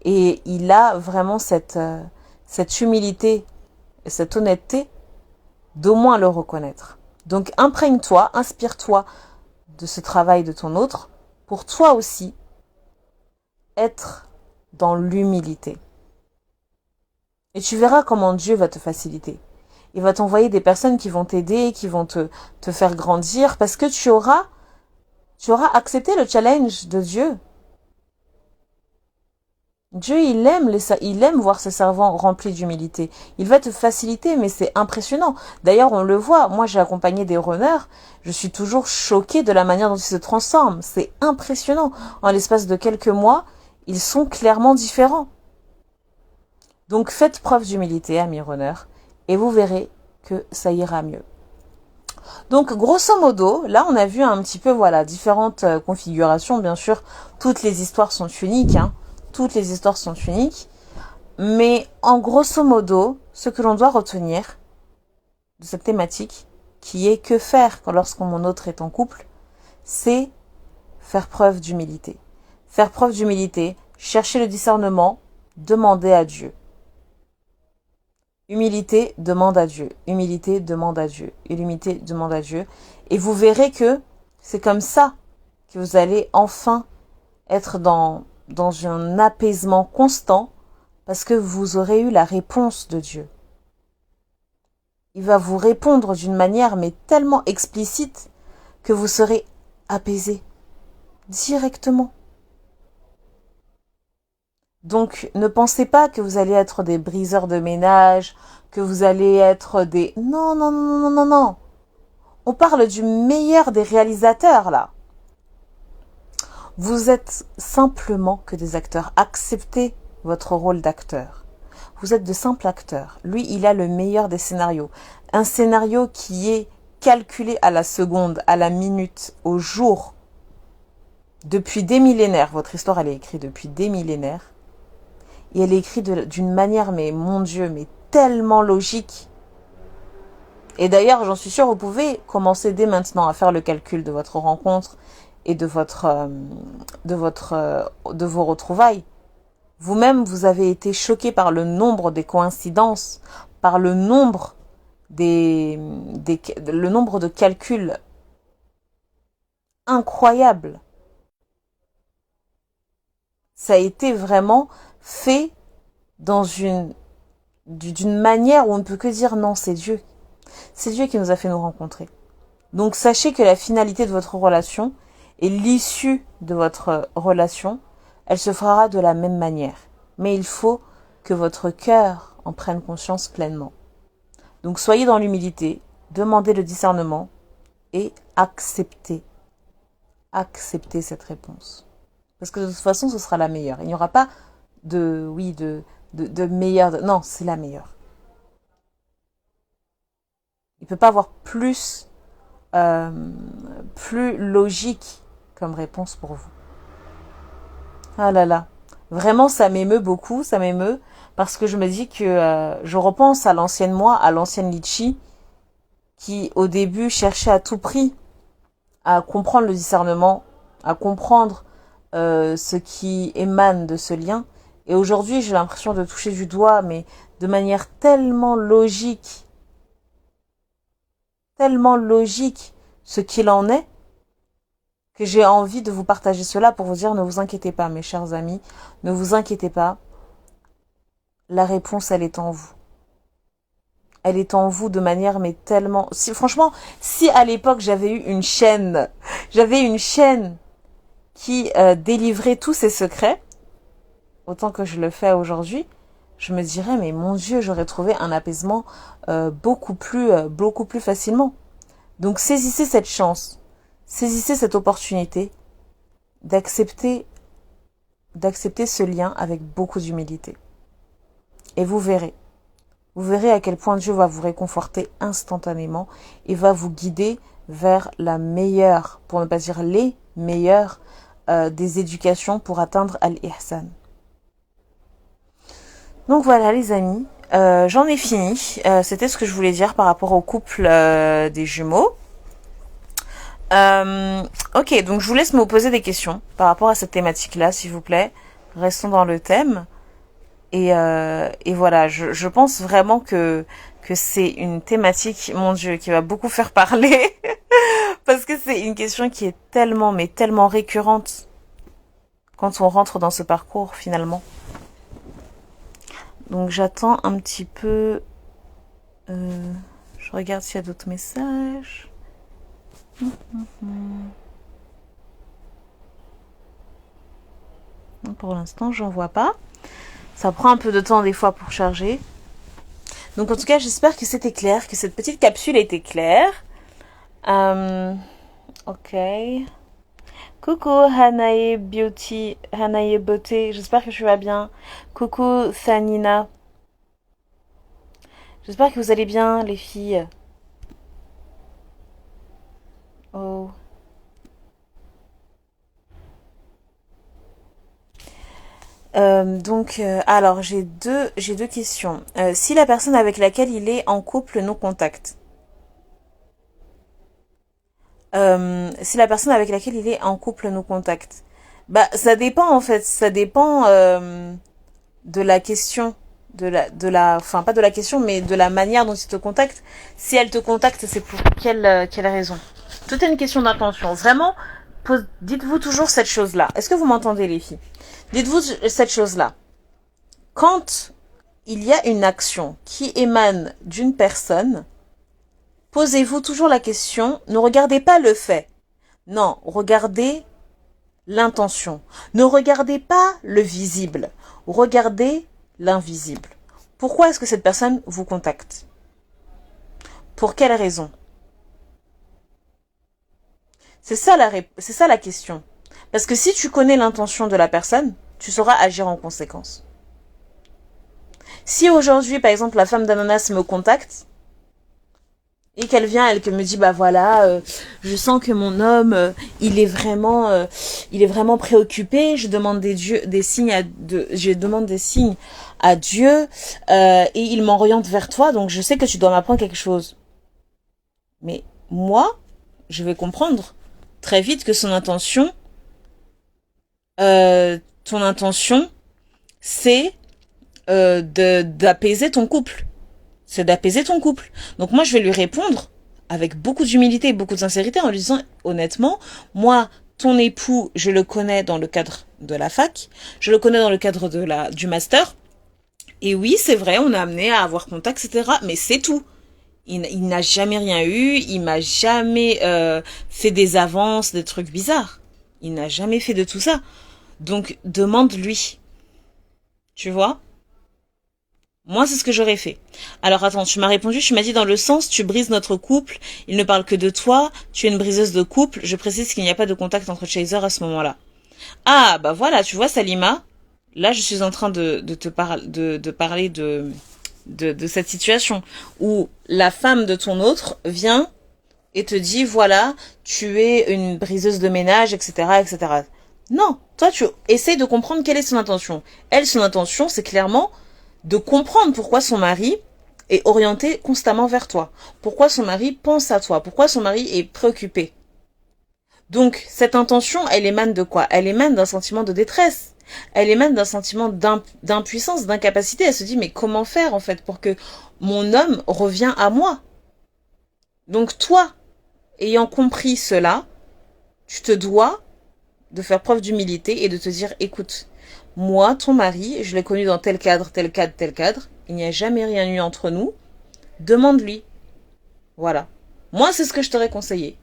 Et il a vraiment cette humilité et cette honnêteté d'au moins le reconnaître. Donc imprègne-toi, inspire-toi de ce travail de ton autre pour toi aussi être dans l'humilité. Et tu verras comment Dieu va te faciliter. Il va t'envoyer des personnes qui vont t'aider, qui vont te faire grandir, parce que tu auras accepté le challenge de Dieu. Dieu, il aime voir ses servants remplis d'humilité. Il va te faciliter, mais c'est impressionnant. D'ailleurs, on le voit. Moi, j'ai accompagné des runners. Je suis toujours choquée de la manière dont ils se transforment. C'est impressionnant. En l'espace de quelques mois, ils sont clairement différents. Donc, faites preuve d'humilité, amis runners, et vous verrez que ça ira mieux. Donc, grosso modo, là, on a vu un petit peu, différentes configurations. Bien sûr, toutes les histoires sont uniques, Toutes les histoires sont uniques. Mais, en grosso modo, ce que l'on doit retenir de cette thématique, qui est que faire lorsqu'on mon autre est en couple, c'est faire preuve d'humilité. Faire preuve d'humilité, chercher le discernement, demander à Dieu. Humilité, demande à Dieu. Humilité, demande à Dieu. Humilité, demande à Dieu. Et vous verrez que c'est comme ça que vous allez enfin être dans un apaisement constant parce que vous aurez eu la réponse de Dieu. Il va vous répondre d'une manière mais tellement explicite que vous serez apaisé directement. Donc, ne pensez pas que vous allez être des briseurs de ménage, que vous allez être des... Non, non, non, non, non, non. On parle du meilleur des réalisateurs, là. Vous êtes simplement que des acteurs. Acceptez votre rôle d'acteur. Vous êtes de simples acteurs. Lui, il a le meilleur des scénarios. Un scénario qui est calculée à la seconde, à la minute, au jour, depuis des millénaires. Votre histoire, elle est écrite depuis des millénaires. Et elle est écrite d'une manière, mais mon Dieu, mais tellement logique. Et d'ailleurs, j'en suis sûre, vous pouvez commencer dès maintenant à faire le calcul de votre rencontre et de vos retrouvailles. Vous-même, vous avez été choqué par le nombre des coïncidences, par le nombre le nombre de calculs incroyables. Ça a été vraiment fait d'une manière où on ne peut que dire non, c'est Dieu. C'est Dieu qui nous a fait nous rencontrer. Donc sachez que la finalité de votre relation et l'issue de votre relation, elle se fera de la même manière. Mais il faut que votre cœur en prenne conscience pleinement. Donc soyez dans l'humilité, demandez le discernement et acceptez cette réponse. Parce que de toute façon, ce sera la meilleure. Il n'y aura pas de meilleure. Non, c'est la meilleure. Il ne peut pas avoir plus logique comme réponse pour vous. Ah là là. Vraiment, ça m'émeut beaucoup, ça m'émeut. Parce que je me dis que je repense à l'ancienne moi, à l'ancienne Litchi, qui au début cherchait à tout prix à comprendre le discernement, à comprendre ce qui émane de ce lien. Et aujourd'hui, j'ai l'impression de toucher du doigt, mais de manière tellement logique, ce qu'il en est, que j'ai envie de vous partager cela pour vous dire, ne vous inquiétez pas, mes chers amis, ne vous inquiétez pas, la réponse, elle est en vous. Elle est en vous de manière, mais tellement... Franchement, si à l'époque, j'avais une chaîne qui délivrait tous ses secrets, autant que je le fais aujourd'hui, je me dirais, mais mon Dieu, j'aurais trouvé un apaisement beaucoup plus facilement. Donc saisissez cette chance, saisissez cette opportunité d'accepter ce lien avec beaucoup d'humilité. Et vous verrez à quel point Dieu va vous réconforter instantanément et va vous guider vers la meilleure, pour ne pas dire les meilleures des éducations pour atteindre Al-Ihsan. Donc voilà les amis, j'en ai fini. C'était ce que je voulais dire par rapport au couple des jumeaux. Ok, donc je vous laisse me poser des questions par rapport à cette thématique-là, s'il vous plaît. Restons dans le thème. Et voilà, je pense vraiment que c'est une thématique, mon Dieu, qui va beaucoup faire parler. Parce que c'est une question qui est tellement, mais tellement récurrente quand on rentre dans ce parcours, finalement. Donc j'attends un petit peu. Je regarde s'il y a d'autres messages. Pour l'instant, j'en vois pas. Ça prend un peu de temps des fois pour charger. Donc en tout cas, j'espère que c'était clair, que cette petite capsule était claire. Ok. Coucou Hanae Beauty, Hanae Beauté, j'espère que tu vas bien. Coucou Sanina. J'espère que vous allez bien les filles. Oh. Alors j'ai deux questions. Si la personne avec laquelle il est en couple nous contacte. Si la personne avec laquelle il est en couple nous contacte. Bah ça dépend en fait, ça dépend de la question, enfin pas de la question, mais de la manière dont il te contacte. Si elle te contacte, c'est pour quelle raison? Tout est une question d'intention. Vraiment, dites-vous toujours cette chose-là. Est-ce que vous m'entendez les filles? Dites-vous cette chose-là. Quand il y a une action qui émane d'une personne, posez-vous toujours la question, ne regardez pas le fait. Non, regardez l'intention. Ne regardez pas le visible. Regardez l'invisible. Pourquoi est-ce que cette personne vous contacte? Pour quelle raison? C'est ça la question. Parce que si tu connais l'intention de la personne, tu sauras agir en conséquence. Si aujourd'hui, par exemple, la femme d'Ananas me contacte, Et qu'elle vient, elle me dit, bah voilà, je sens que mon homme, il est vraiment préoccupé. Je demande des signes je demande des signes à Dieu, et il m'oriente vers toi. Donc je sais que tu dois m'apprendre quelque chose. Mais moi, je vais comprendre très vite que ton intention, c'est d'apaiser ton couple. C'est d'apaiser ton couple. Donc moi, je vais lui répondre avec beaucoup d'humilité et beaucoup de sincérité en lui disant, honnêtement, moi, ton époux, je le connais dans le cadre de la fac, je le connais dans le cadre du master, et oui, c'est vrai, on a amené à avoir contact, etc., mais c'est tout. Il n'a jamais rien eu, il m'a jamais fait des avances, des trucs bizarres. Il n'a jamais fait de tout ça. Donc, demande-lui. Tu vois? Moi, c'est ce que j'aurais fait. Alors attends, tu m'as répondu, tu m'as dit dans le sens, tu brises notre couple, il ne parle que de toi, tu es une briseuse de couple, je précise qu'il n'y a pas de contact entre Chaser à ce moment-là. Ah, bah voilà, tu vois Salima, là je suis en train de parler de cette situation où la femme de ton autre vient et te dit, voilà, tu es une briseuse de ménage, etc., etc. Non, toi tu essayes de comprendre quelle est son intention. Elle, son intention, c'est clairement de comprendre pourquoi son mari est orienté constamment vers toi. Pourquoi son mari pense à toi. Pourquoi son mari est préoccupé. Donc, cette intention, elle émane de quoi? Elle émane d'un sentiment de détresse. Elle émane d'un sentiment d'impuissance, d'incapacité. Elle se dit, mais comment faire, en fait, pour que mon homme revienne à moi? Donc, toi, ayant compris cela, tu te dois de faire preuve d'humilité et de te dire, écoute, moi, ton mari, je l'ai connu dans tel cadre, tel cadre, tel cadre. Il n'y a jamais rien eu entre nous. Demande-lui. Voilà. Moi, c'est ce que je t'aurais conseillé.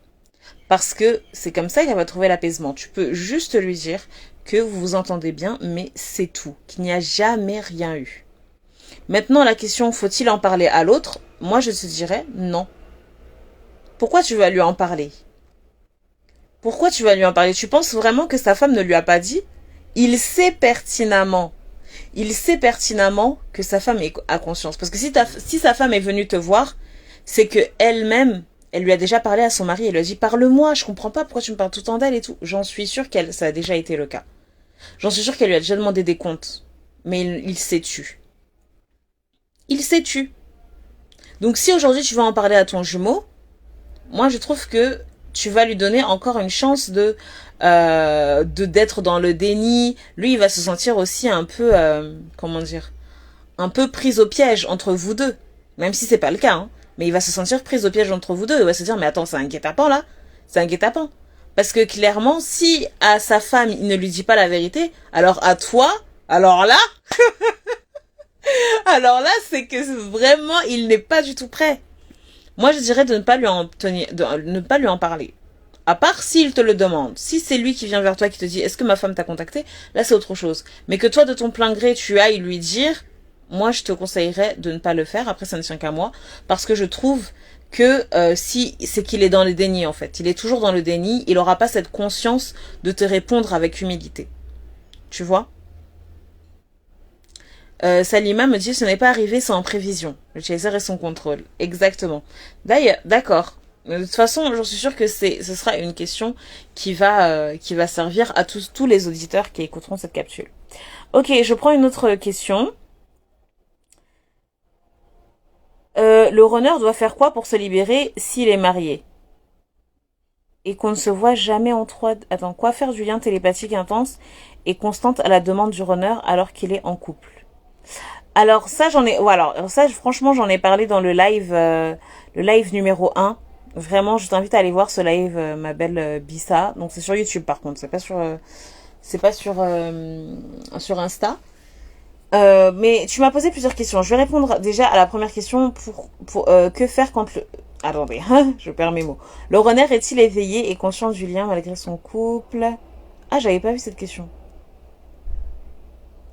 Parce que c'est comme ça qu'elle va trouver l'apaisement. Tu peux juste lui dire que vous vous entendez bien, mais c'est tout. Qu'il n'y a jamais rien eu. Maintenant, la question, faut-il en parler à l'autre? Moi, je te dirais non. Pourquoi tu vas lui en parler? Pourquoi tu vas lui en parler? Tu penses vraiment que sa femme ne lui a pas dit? Il sait pertinemment que sa femme a conscience. Parce que si sa femme est venue te voir, c'est que elle-même, elle lui a déjà parlé à son mari. Elle lui a dit, parle-moi, je comprends pas pourquoi tu me parles tout le temps d'elle et tout. J'en suis sûre ça a déjà été le cas. J'en suis sûre qu'elle lui a déjà demandé des comptes. Mais il s'est tu. Il s'est tu. Donc si aujourd'hui tu vas en parler à ton jumeau, moi je trouve que tu vas lui donner encore une chance d'être dans le déni. Lui, il va se sentir aussi un peu, comment dire, un peu pris au piège entre vous deux. Même si c'est pas le cas, hein. Mais il va se sentir pris au piège entre vous deux. Il va se dire, mais attends, c'est un guet-apens là. C'est un guet-apens. Parce que clairement, si à sa femme, il ne lui dit pas la vérité, alors à toi, alors là, c'est que vraiment, il n'est pas du tout prêt. Moi, je dirais de ne pas lui en parler. À part s'il te le demande. Si c'est lui qui vient vers toi qui te dit, est-ce que ma femme t'a contacté? Là, c'est autre chose. Mais que toi, de ton plein gré, tu ailles lui dire, moi, je te conseillerais de ne pas le faire. Après, ça ne tient qu'à moi. Parce que je trouve que si c'est qu'il est dans le déni, en fait. Il est toujours dans le déni. Il n'aura pas cette conscience de te répondre avec humilité. Tu vois? Salima me dit, ce n'est pas arrivé sans prévision. Le chaser et son contrôle. Exactement. D'ailleurs, d'accord. De toute façon, j'en suis sûre que ce sera une question qui va servir à tous les auditeurs qui écouteront cette capsule. Ok, je prends une autre question. Le runner doit faire quoi pour se libérer s'il est marié? Et qu'on ne se voit jamais en trois... Attends, quoi faire du lien télépathique intense et constante à la demande du runner alors qu'il est en couple? Alors ça, franchement, j'en ai parlé dans le live numéro 1. Vraiment, je t'invite à aller voir ce live, ma belle Bissa. Donc c'est sur YouTube par contre, c'est pas sur Insta. Mais tu m'as posé plusieurs questions. Je vais répondre déjà à la première question pour que faire quand le... Attendez, je perds mes mots. Le runner est-il éveillé et conscient du lien malgré son couple? Ah, j'avais pas vu cette question.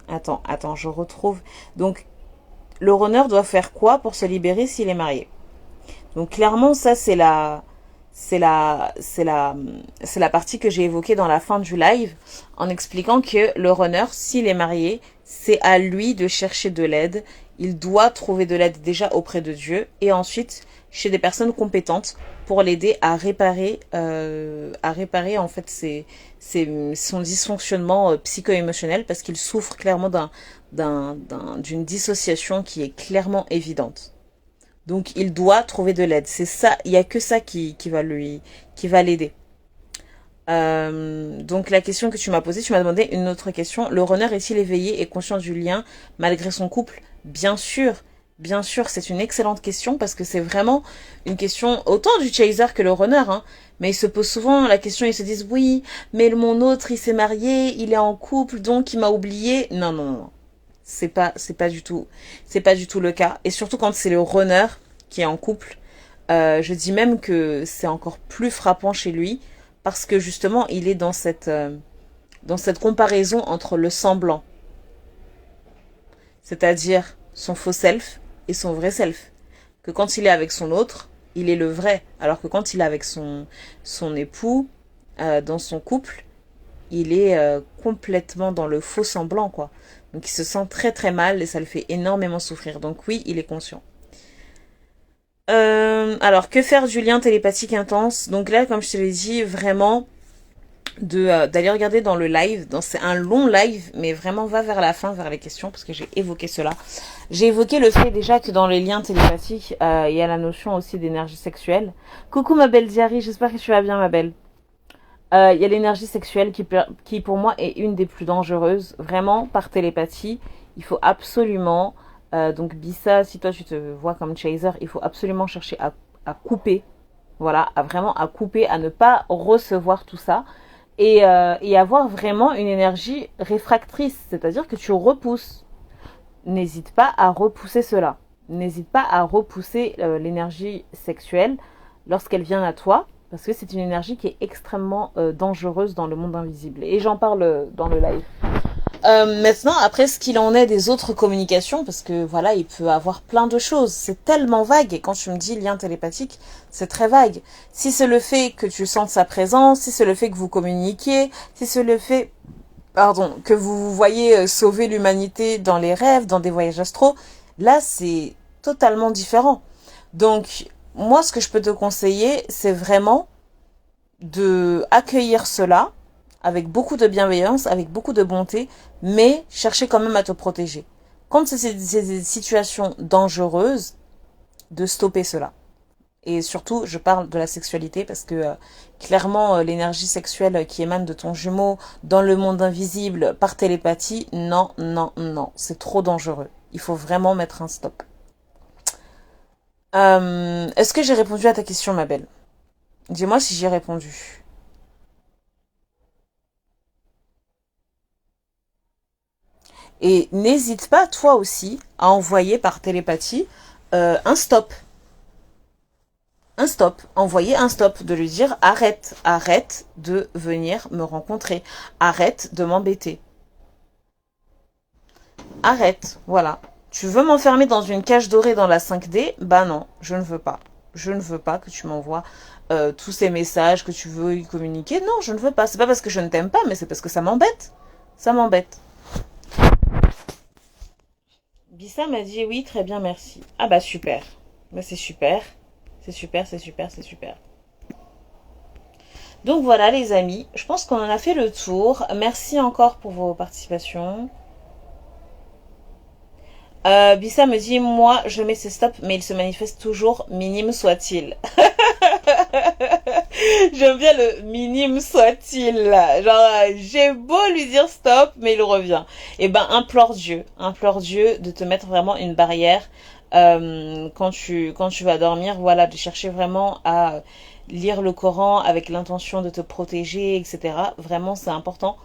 Attends, je retrouve. Donc, le runner doit faire quoi pour se libérer s'il est marié? Donc clairement, ça c'est la partie que j'ai évoquée dans la fin du live en expliquant que le runner, s'il est marié, c'est à lui de chercher de l'aide. Il doit trouver de l'aide déjà auprès de Dieu et ensuite chez des personnes compétentes pour l'aider à réparer en fait son dysfonctionnement psycho-émotionnel parce qu'il souffre clairement d'une dissociation qui est clairement évidente. Donc il doit trouver de l'aide. C'est ça, il y a que ça qui va l'aider. Donc la question que tu m'as posée, tu m'as demandé une autre question. Le runner est-il éveillé et conscient du lien malgré son couple? Bien sûr, c'est une excellente question parce que c'est vraiment une question autant du chaser que le runner, hein. Mais ils se posent souvent la question, ils se disent oui, mais mon autre il s'est marié, il est en couple, donc il m'a oublié. Non, non, non, c'est pas du tout le cas. Et surtout quand c'est le runner qui est en couple, je dis même que c'est encore plus frappant chez lui parce que justement il est dans cette comparaison entre le semblant, c'est-à-dire son faux self et son vrai self. Que quand il est avec son autre, il est le vrai, alors que quand il est avec son époux, dans son couple, il est complètement dans le faux semblant, quoi. Donc il se sent très très mal et ça le fait énormément souffrir. Donc oui, il est conscient. Alors, que faire du lien télépathique intense? Donc là, comme je te l'ai dit, vraiment d'aller regarder dans le live. C'est un long live, mais vraiment va vers la fin, vers les questions, parce que j'ai évoqué cela. J'ai évoqué le fait déjà que dans les liens télépathiques, il y a la notion aussi d'énergie sexuelle. Coucou ma belle Diary, j'espère que tu vas bien ma belle. Il y a l'énergie sexuelle qui pour moi est une des plus dangereuses. Vraiment, par télépathie, il faut absolument... donc Bissa, si toi tu te vois comme chaser, il faut absolument chercher à couper. Voilà, vraiment à couper, à ne pas recevoir tout ça. Et avoir vraiment une énergie réfractrice, c'est-à-dire que tu repousses. N'hésite pas à repousser cela. N'hésite pas à repousser l'énergie sexuelle lorsqu'elle vient à toi, parce que c'est une énergie qui est extrêmement dangereuse dans le monde invisible. Et j'en parle dans le live. Maintenant, après ce qu'il en est des autres communications, parce que voilà, il peut avoir plein de choses. C'est tellement vague. Et quand tu me dis lien télépathique, c'est très vague. Si c'est le fait que tu sentes sa présence, si c'est le fait que vous communiquiez, si c'est le fait, pardon, que vous voyez sauver l'humanité dans les rêves, dans des voyages astraux, là, c'est totalement différent. Donc, moi, ce que je peux te conseiller, c'est vraiment de accueillir cela avec beaucoup de bienveillance, avec beaucoup de bonté, mais chercher quand même à te protéger. Quand c'est des situations dangereuses, de stopper cela. Et surtout, je parle de la sexualité parce que clairement, l'énergie sexuelle qui émane de ton jumeau dans le monde invisible par télépathie, non, non, non, c'est trop dangereux. Il faut vraiment mettre un stop. Est-ce que j'ai répondu à ta question, ma belle? Dis-moi si j'ai répondu. Et n'hésite pas, toi aussi, à envoyer par télépathie un stop. Un stop. Envoyer un stop. De lui dire arrête, arrête de venir me rencontrer. Arrête de m'embêter. Arrête, voilà. Tu veux m'enfermer dans une cage dorée dans la 5D? Bah non, je ne veux pas. Je ne veux pas que tu m'envoies tous ces messages, que tu veux y communiquer. Non, je ne veux pas. C'est pas parce que je ne t'aime pas, mais c'est parce que ça m'embête. Ça m'embête. Bissa m'a dit oui, très bien, merci. Ah bah super. Bah c'est super. C'est super, c'est super, c'est super. Donc voilà les amis, je pense qu'on en a fait le tour. Merci encore pour vos participations. Bissa me dit, moi je mets ces stops, mais il se manifeste toujours, minime soit-il. J'aime bien le minime soit-il. Genre, j'ai beau lui dire stop, mais il revient. Eh ben, implore Dieu de te mettre vraiment une barrière quand tu vas dormir. Voilà, de chercher vraiment à lire le Coran avec l'intention de te protéger, etc. Vraiment, c'est important.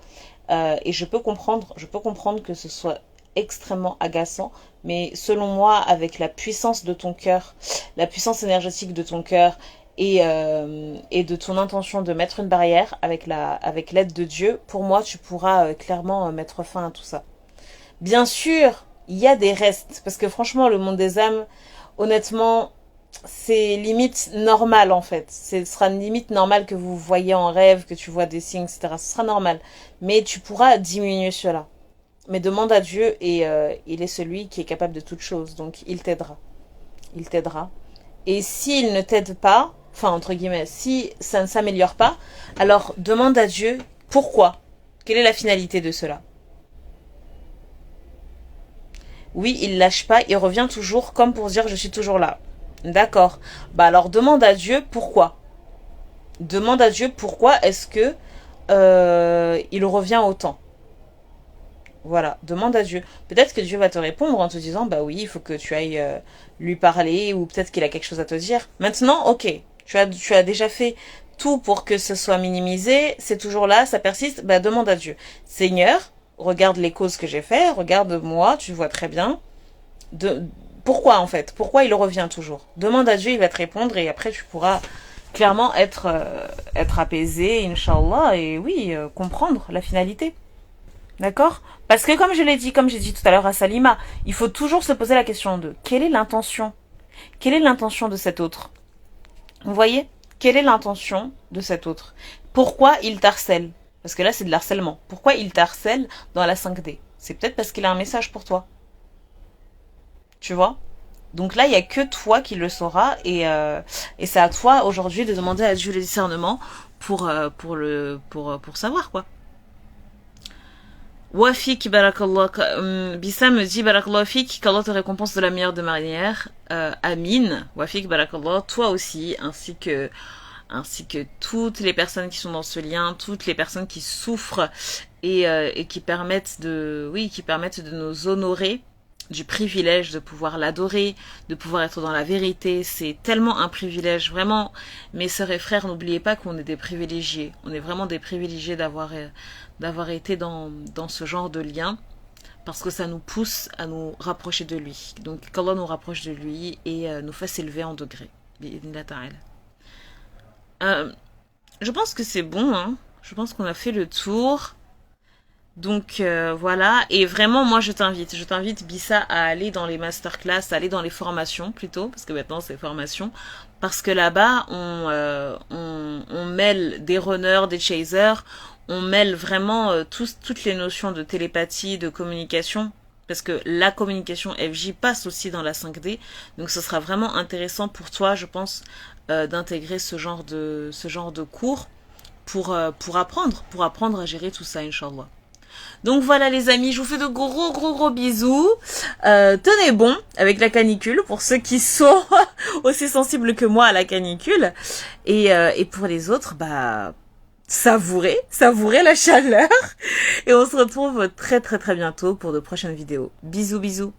Et je peux comprendre que ce soit extrêmement agaçant, mais selon moi, avec la puissance de ton cœur, la puissance énergétique de ton cœur et de ton intention de mettre une barrière avec l'aide de Dieu, pour moi, tu pourras clairement mettre fin à tout ça. Bien sûr, il y a des restes, parce que franchement, le monde des âmes, honnêtement, c'est limite normal en fait. Ce sera limite normal que vous voyez en rêve, que tu vois des signes, etc. Ce sera normal. Mais tu pourras diminuer cela. Mais demande à Dieu et il est celui qui est capable de toutes choses. Donc il t'aidera. Il t'aidera. Et s'il ne t'aide pas, enfin entre guillemets, si ça ne s'améliore pas, alors demande à Dieu pourquoi. Quelle est la finalité de cela? Oui, il lâche pas, il revient toujours comme pour dire je suis toujours là. D'accord. Bah alors demande à Dieu pourquoi. Demande à Dieu pourquoi est-ce que il revient autant. Voilà, demande à Dieu. Peut-être que Dieu va te répondre en te disant bah oui, il faut que tu ailles lui parler ou peut-être qu'il a quelque chose à te dire. Maintenant, ok, tu as déjà fait tout pour que ce soit minimisé, c'est toujours là, ça persiste, bah demande à Dieu. Seigneur, regarde les causes que j'ai fait, regarde moi, tu vois très bien. De pourquoi en fait? Pourquoi il revient toujours? Demande à Dieu, il va te répondre et après tu pourras clairement être apaisé, Inch'Allah, et oui, comprendre la finalité. D'accord? Parce que comme je l'ai dit, comme j'ai dit tout à l'heure à Salima, il faut toujours se poser la question de quelle est l'intention? Quelle est l'intention de cet autre? Vous voyez? Quelle est l'intention de cet autre? Pourquoi il t'harcèle? Parce que là, c'est de l'harcèlement. Pourquoi il t'harcèle dans la 5D? C'est peut-être parce qu'il a un message pour toi. Tu vois? Donc là, il y a que toi qui le sauras et c'est à toi aujourd'hui de demander à Dieu le discernement pour savoir quoi. Wafik barakallah, Bissa me dit barakallah fik, qu'Allah te récompense de la meilleure de manière. Amin. Wafik barakallah, toi aussi, ainsi que toutes les personnes qui sont dans ce lien, toutes les personnes qui souffrent et qui permettent qui permettent de nous honorer du privilège de pouvoir l'adorer, de pouvoir être dans la vérité. C'est tellement un privilège, vraiment. Mes sœurs et frères, n'oubliez pas qu'on est des privilégiés. On est vraiment des privilégiés d'avoir été dans ce genre de lien parce que ça nous pousse à nous rapprocher de lui. Donc qu'Allah nous rapproche de lui et nous fasse élever en degrés. Euh, je pense que c'est bon, hein. Je pense qu'on a fait le tour. Donc voilà, et vraiment moi je t'invite Bissa à aller dans les masterclass, à aller dans les formations plutôt, parce que maintenant c'est formation, parce que là-bas on mêle des runners, des chasers, on mêle vraiment toutes les notions de télépathie, de communication, parce que la communication FJ passe aussi dans la 5D, donc ce sera vraiment intéressant pour toi, je pense, d'intégrer ce genre de cours pour apprendre à gérer tout ça, Inch'Allah. Donc voilà les amis, je vous fais de gros gros gros bisous. Tenez bon avec la canicule pour ceux qui sont aussi sensibles que moi à la canicule. Et pour les autres, bah savourez la chaleur. Et on se retrouve très très très bientôt pour de prochaines vidéos. Bisous bisous.